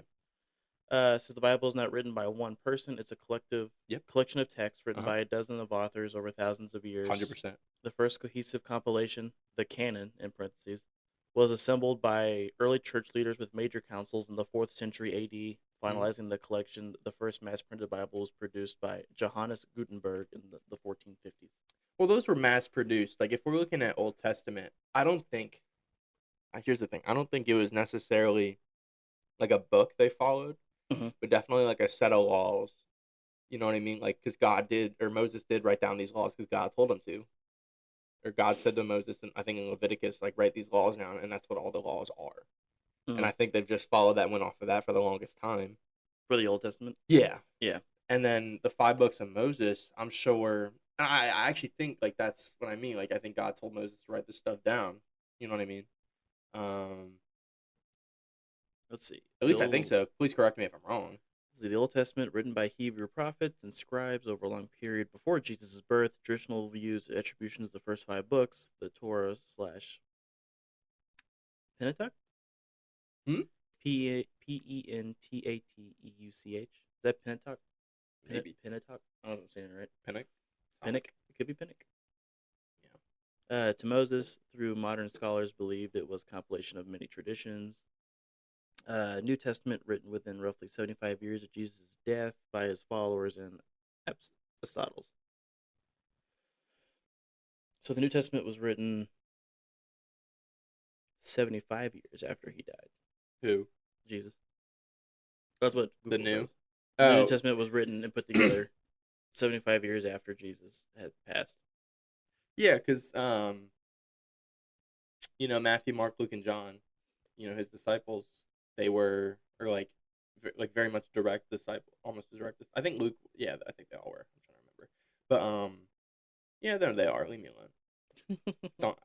So the Bible is not written by one person; it's a collection of texts written by a dozen of authors over thousands of years. 100%. The first cohesive compilation, the canon in parentheses, was assembled by early church leaders with major councils in the 4th century AD. Finalizing the collection, the first mass-printed Bible was produced by Johannes Gutenberg in the 1450s. Well, those were mass-produced. Like, if we're looking at Old Testament, I don't think. Here's the thing. I don't think it was necessarily like a book they followed, but definitely like a set of laws. You know what I mean? Like, because God did, or Moses did write down these laws because God told him to. Or God said to Moses, and I think in Leviticus, like, write these laws down, and that's what all the laws are. And I think they've just followed that, went off of that for the longest time. For the Old Testament? Yeah. Yeah. And then the 5 books of Moses, I'm sure, I actually think, like, that's what I mean. Like, I think God told Moses to write this stuff down. You know what I mean? Let's see. At least I think so. Please correct me if I'm wrong. The Old Testament, written by Hebrew prophets and scribes over a long period before Jesus' birth, traditional views, attributions of the first 5 books, the Torah / Pentateuch? Pentateuch. Is that Pentateuch? Maybe. Pentateuch? I don't know if I'm saying it right. Pennick? It could be Pennick. Yeah. To Moses, through modern scholars, believed it was a compilation of many traditions. New Testament, written within roughly 75 years of Jesus' death by his followers and apostles. So the New Testament was written 75 years after he died. Who? Jesus. That's what Google The New? says. The New Testament was written and put together 75 years after Jesus had passed. Yeah, because, Matthew, Mark, Luke, and John, his disciples, they were, or like very much direct disciple, almost direct. I think Luke, yeah, I think they all were. I'm trying to remember. But, yeah, there they are. Leave me alone. Don't,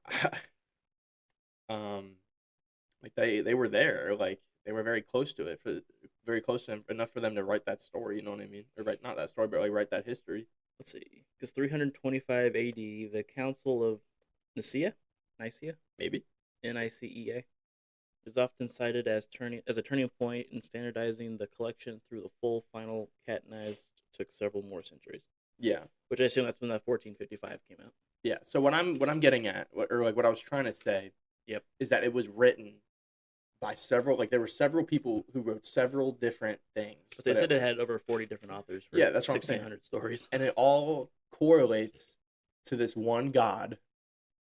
like they were there, like they were very close to it, very close to him, enough for them to write that story. You know what I mean? Or write, not that story, but like write that history. Let's see, because 325 AD, the Council of Nicaea, Maybe. Nicea, is often cited as a turning point in standardizing the collection through the full final canonized took several more centuries. Yeah. Which I assume that's when that 1455 came out. Yeah. So what I'm getting at, or like what I was trying to say, Yep. is that it was written by several, like there were several people who wrote several different things. But they said it had over 40 different authors for Yeah, that's what I'm saying. 1,600 stories. And it all correlates to this one God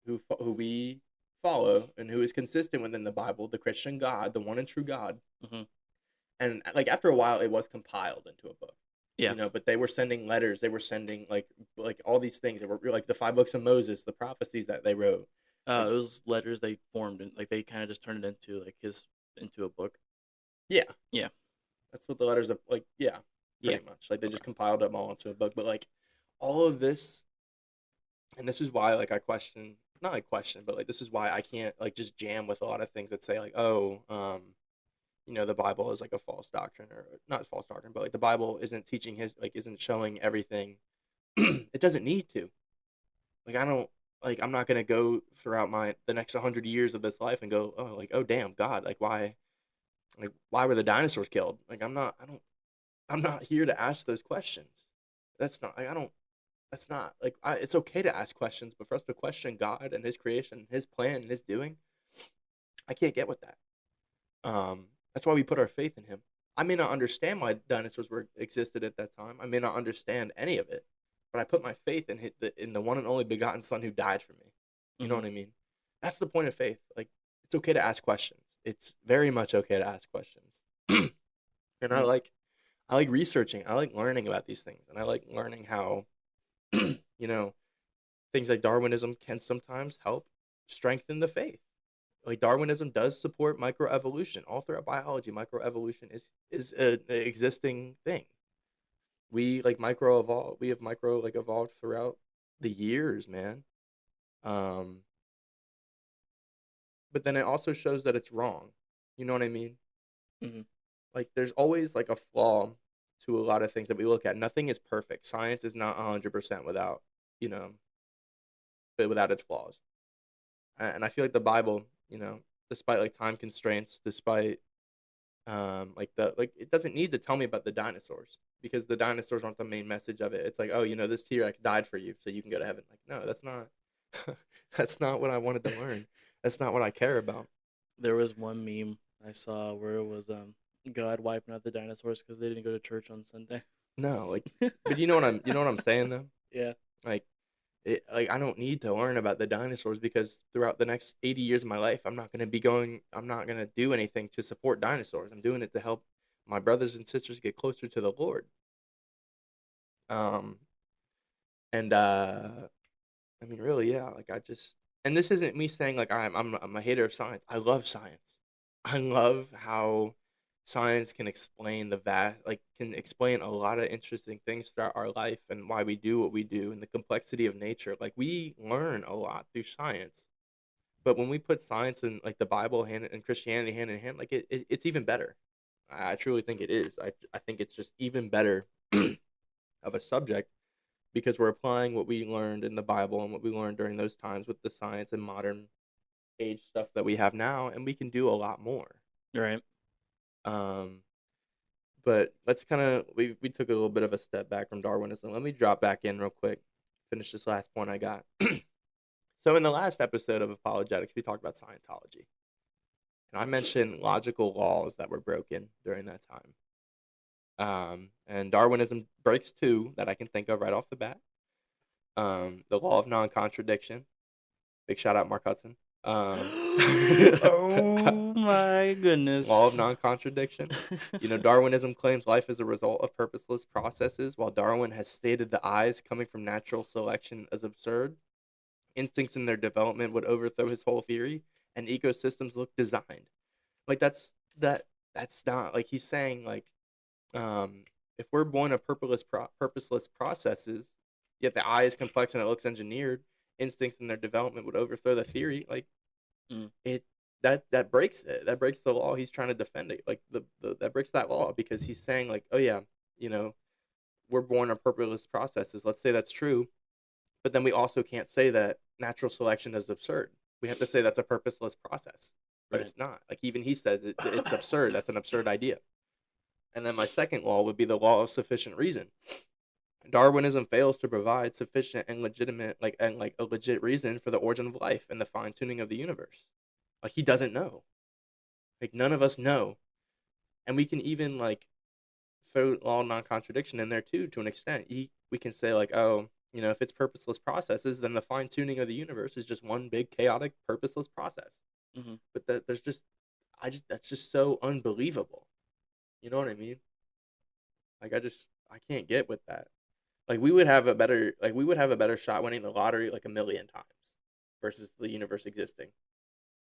who we follow and who is consistent within the Bible, the Christian God, the one and true God. Mm-hmm. And like after a while, it was compiled into a book. Yeah. You know, but they were sending letters. They were sending like all these things. They were like the 5 books of Moses, the prophecies that they wrote. It was letters they formed, and like they kind of just turned it into a book. Yeah. Yeah. That's what the letters are like. Yeah. Pretty much. Like they just compiled them all into a book. But like all of this, and this is why like I question, not like question, but like this is why I can't like just jam with a lot of things that say like, oh, you know, the Bible is like a false doctrine, or not false doctrine, but like the Bible isn't teaching isn't showing everything. It doesn't need to. Like I'm not gonna go throughout the next 100 years of this life and go, oh damn God, like why were the dinosaurs killed? Like I'm not here to ask those questions. That's not like that's not like it's okay to ask questions, but for us to question God and His creation, His plan, and His doing, I can't get with that. That's why we put our faith in Him. I may not understand why dinosaurs existed at that time. I may not understand any of it, but I put my faith in the one and only begotten Son who died for me. You know what I mean? That's the point of faith. Like it's okay to ask questions. It's very much okay to ask questions. And I like researching. I like learning about these things, and I like learning how, you know, things like Darwinism can sometimes help strengthen the faith. Like Darwinism does support microevolution. All throughout biology, microevolution is an existing thing. We like micro evolve. We have micro like evolved throughout the years, man. But then it also shows that it's wrong. You know what I mean? Mm-hmm. Like there's always like a flaw to a lot of things that we look at. Nothing is perfect. Science is not 100% without, you know, but without its flaws. And I feel like the Bible, you know, despite like time constraints, despite it doesn't need to tell me about the dinosaurs, because the dinosaurs aren't the main message of it. It's like, oh, you know, this T-Rex died for you so you can go to heaven. Like, no, that's not that's not what I wanted to learn. That's not what I care about. There was one meme I saw where it was God wiping out the dinosaurs because they didn't go to church on Sunday. No, like, but you know what I'm saying though. Yeah. Like, I don't need to learn about the dinosaurs, because throughout the next 80 years of my life, I'm not going to do anything to support dinosaurs. I'm doing it to help my brothers and sisters get closer to the Lord. I mean, really, yeah, like and this isn't me saying like I'm a hater of science. I love science. I love how science can explain can explain a lot of interesting things throughout our life and why we do what we do and the complexity of nature. Like we learn a lot through science, but when we put science and like the Bible and Christianity hand in hand, like it's even better. I truly think it is. I think it's just even better of a subject, because we're applying what we learned in the Bible and what we learned during those times with the science and modern age stuff that we have now, and we can do a lot more. Right. But let's kind of we took a little bit of a step back from Darwinism. Let me drop back in real quick, finish this last point I got. So in the last episode of Apologetics, we talked about Scientology, and I mentioned logical laws that were broken during that time. And Darwinism breaks 2 that I can think of right off the bat. The law of non-contradiction. Big shout out, Mark Hudson. Oh my goodness. Law of non-contradiction. You know, Darwinism claims life is a result of purposeless processes, while Darwin has stated the eyes coming from natural selection as absurd. Instincts in their development would overthrow his whole theory, and ecosystems look designed. Like that's not like he's saying like, if we're born of purposeless processes, yet the eye is complex and it looks engineered, instincts in their development would overthrow the theory. Like that breaks it. That breaks the law he's trying to defend. It like that breaks that law, because he's saying like, oh yeah, you know, we're born of purposeless processes. Let's say that's true, but then we also can't say that natural selection is absurd. We have to say that's a purposeless process. but Right. it's not. Like even he says it's absurd. That's an absurd idea. And then my second law would be the law of sufficient reason. Darwinism fails to provide sufficient and legitimate, like a legit reason for the origin of life and the fine tuning of the universe. Like he doesn't know. Like none of us know, and we can even like throw law of non-contradiction in there too to an extent. We can say like, oh, if it's purposeless processes, then the fine tuning of the universe is just one big chaotic purposeless process. Mm-hmm. But that's just so unbelievable. You know what I mean? Like I can't get with that. Like we would have a better shot winning the lottery like a million times versus the universe existing.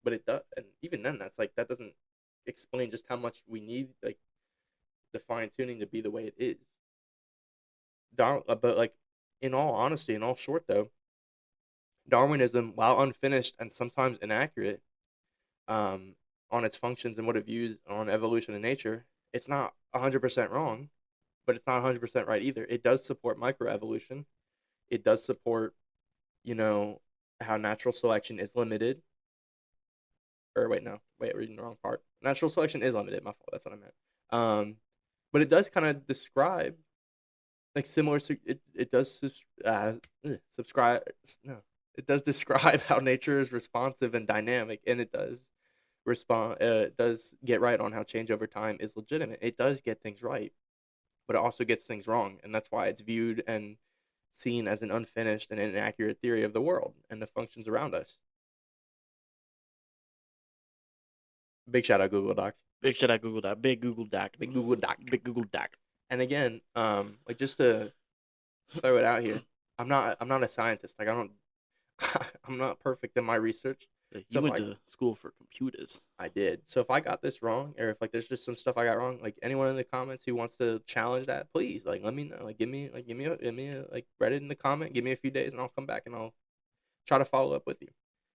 But it does, and even then, that doesn't explain just how much we need like the fine tuning to be the way it is. But like in all honesty, in all short though, Darwinism, while unfinished and sometimes inaccurate, on its functions and what it views on evolution and nature, it's not 100% wrong, but it's not 100% right either. It does support microevolution. It does support, how natural selection is limited. Or wait, no, reading the wrong part. Natural selection is limited. My fault. That's what I meant. But it does kind of describe, like similar. It does subscribe. No, it does describe how nature is responsive and dynamic, and it does respond. It does get right on how change over time is legitimate. It does get things right, but it also gets things wrong, and that's why it's viewed and seen as an unfinished and inaccurate theory of the world and the functions around us. Big shout out Google Docs. Big shout out Google Doc. Big Google Doc. Big Google Doc. Big Google Doc. And again, like just to throw it out here, I'm not a scientist. Like I'm not perfect in my research. You went to school for computers. I did. So if I got this wrong, or if like there's just some stuff I got wrong, like anyone in the comments who wants to challenge that, please like let me know. Like give me a like write it in the comment. Give me a few days, and I'll come back and I'll try to follow up with you.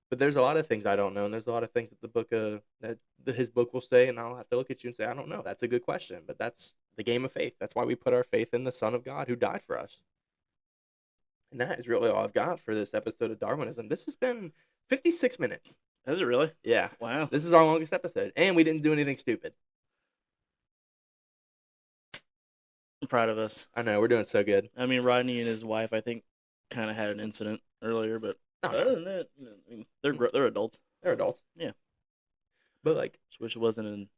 But there's a lot of things I don't know, and there's a lot of things that his book will say, and I'll have to look at you and say, I don't know. That's a good question, but that's the game of faith. That's why we put our faith in the Son of God who died for us. And that is really all I've got for this episode of Darwinism. This has been 56 minutes. Is it really? Yeah. Wow. This is our longest episode, and we didn't do anything stupid. I'm proud of us. I know, we're doing so good. I mean, Rodney and his wife, I think, kind of had an incident earlier, but other than that, I mean, they're adults. They're adults. Yeah. But like, just wish it wasn't in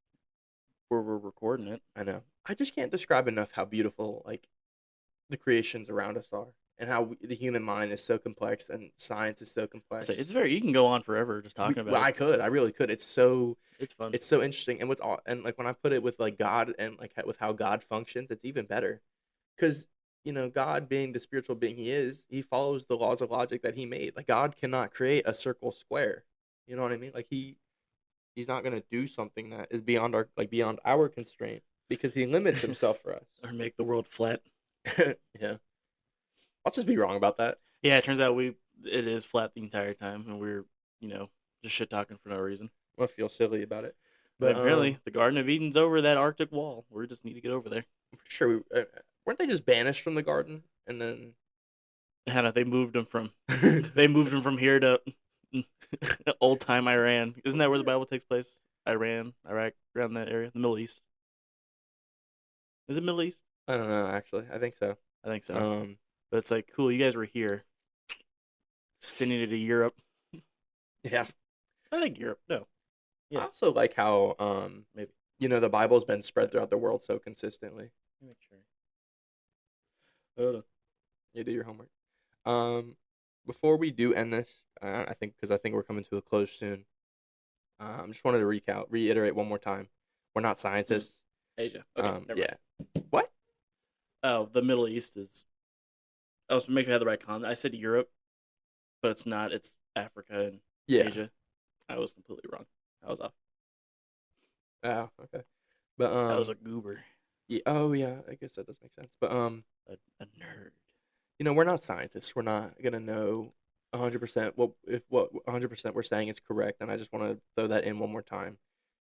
where we're recording it. I know. I just can't describe enough how beautiful like the creations around us are, and how the human mind is so complex, and science is so complex. It's you can go on forever just talking about it. I really could. It's fun. It's so interesting, and like when I put it with like God and like with how God functions, it's even better, because God being the spiritual being He is, He follows the laws of logic that He made. Like God cannot create a circle square. You know what I mean? Like He's not gonna do something that is beyond our constraint, because He limits Himself for us. Or make the world flat. Yeah. I'll just be wrong about that. Yeah, it turns out it is flat the entire time, and we're just shit talking for no reason. I feel silly about it, but apparently the Garden of Eden's over that Arctic wall. We just need to get over there. I'm pretty sure weren't they just banished from the garden, and then Hannah, they moved them from here to old time Iran. Isn't that where the Bible takes place? Iran, Iraq, around that area, the Middle East. Is it Middle East? I don't know. Actually, I think so. But it's like, cool, you guys were here. Sending it to Europe. Yeah. I think Europe. No. Yes. I also like how maybe the Bible's been spread throughout the world so consistently. Make sure. You do your homework. Before we do end this, I think we're coming to a close soon. Just wanted to reiterate one more time. We're not scientists. Asia. Okay. Yeah. What? Oh, the Middle East is. I was making sure I had the right context. I said Europe, but it's not. It's Africa and Asia. I was completely wrong. I was off. Oh, okay. But I was a goober. Yeah. Oh, yeah. I guess that does make sense. But a nerd. We're not scientists. We're not gonna know 100% what 100% we're saying is correct. And I just want to throw that in one more time.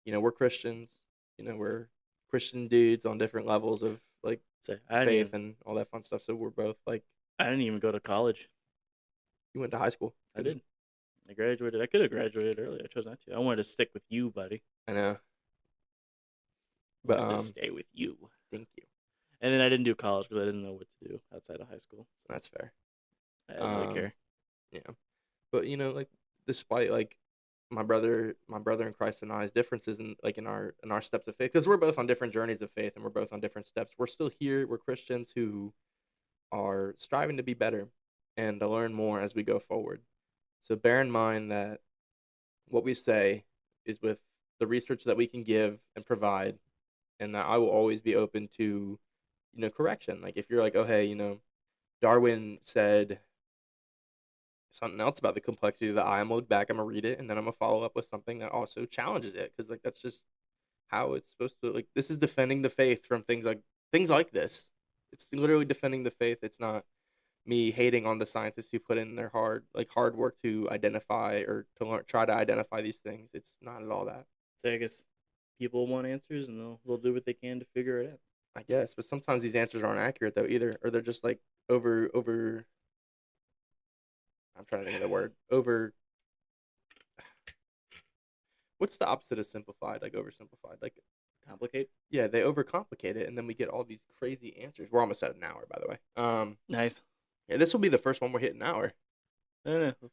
We're Christians. We're Christian dudes on different levels of like faith and all that fun stuff. So we're both like. I didn't even go to college. You went to high school. I did. I graduated. I could have graduated early. I chose not to. I wanted to stick with you, buddy. I know. I But wanted to stay with you. thank you. And then I didn't do college because I didn't know what to do outside of high school. That's fair. I didn't really care. Yeah. But you know, like despite like my brother in Christ and I's differences in like in our steps of faith, because we're both on different journeys of faith and we're both on different steps. We're still here. We're Christians who are striving to be better and to learn more as we go forward. So bear in mind that what we say is with the research that we can give and provide, and that I will always be open to, correction. Like if you're like, oh hey, Darwin said something else about the complexity of the eye, I'm gonna look back, I'm gonna read it, and then I'm gonna follow up with something that also challenges it, because like that's just how it's supposed to. Like this is defending the faith from things like this. It's literally defending the faith. It's not me hating on the scientists who put in their hard work to identify or to try to identify these things. It's not at all that. So I guess people want answers, and they'll do what they can to figure it out. I guess, but sometimes these answers aren't accurate though either, or they're just like over. I'm trying to think of the word. Over. What's the opposite of simplified? Like oversimplified? Like Complicate? Yeah, they overcomplicate it, and then we get all these crazy answers. We're almost at an hour, by the way. Nice. Yeah, this will be the first one we're hitting an hour. I don't know. I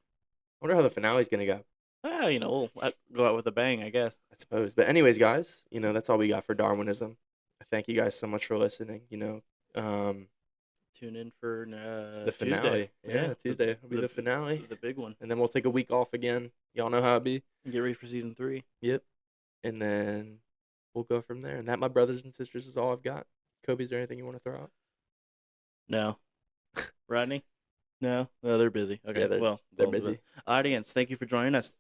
wonder how the finale's gonna go. We'll go out with a bang, I guess. I suppose. But anyways, guys, that's all we got for Darwinism. I thank you guys so much for listening. Tune in for the finale. Tuesday. Yeah, Tuesday will be the finale. The big one. And then we'll take a week off again. Y'all know how it be. Get ready for season 3. Yep. And then we'll go from there. And that, my brothers and sisters, is all I've got. Kobe, is there anything you want to throw out? No. Rodney? No? Well, they're busy. Okay, yeah, they're busy. Audience, thank you for joining us.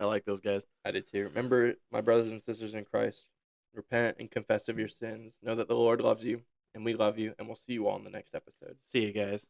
I like those guys. I did too. Remember, my brothers and sisters in Christ, repent and confess of your sins. Know that the Lord loves you, and we love you, and we'll see you all in the next episode. See you guys.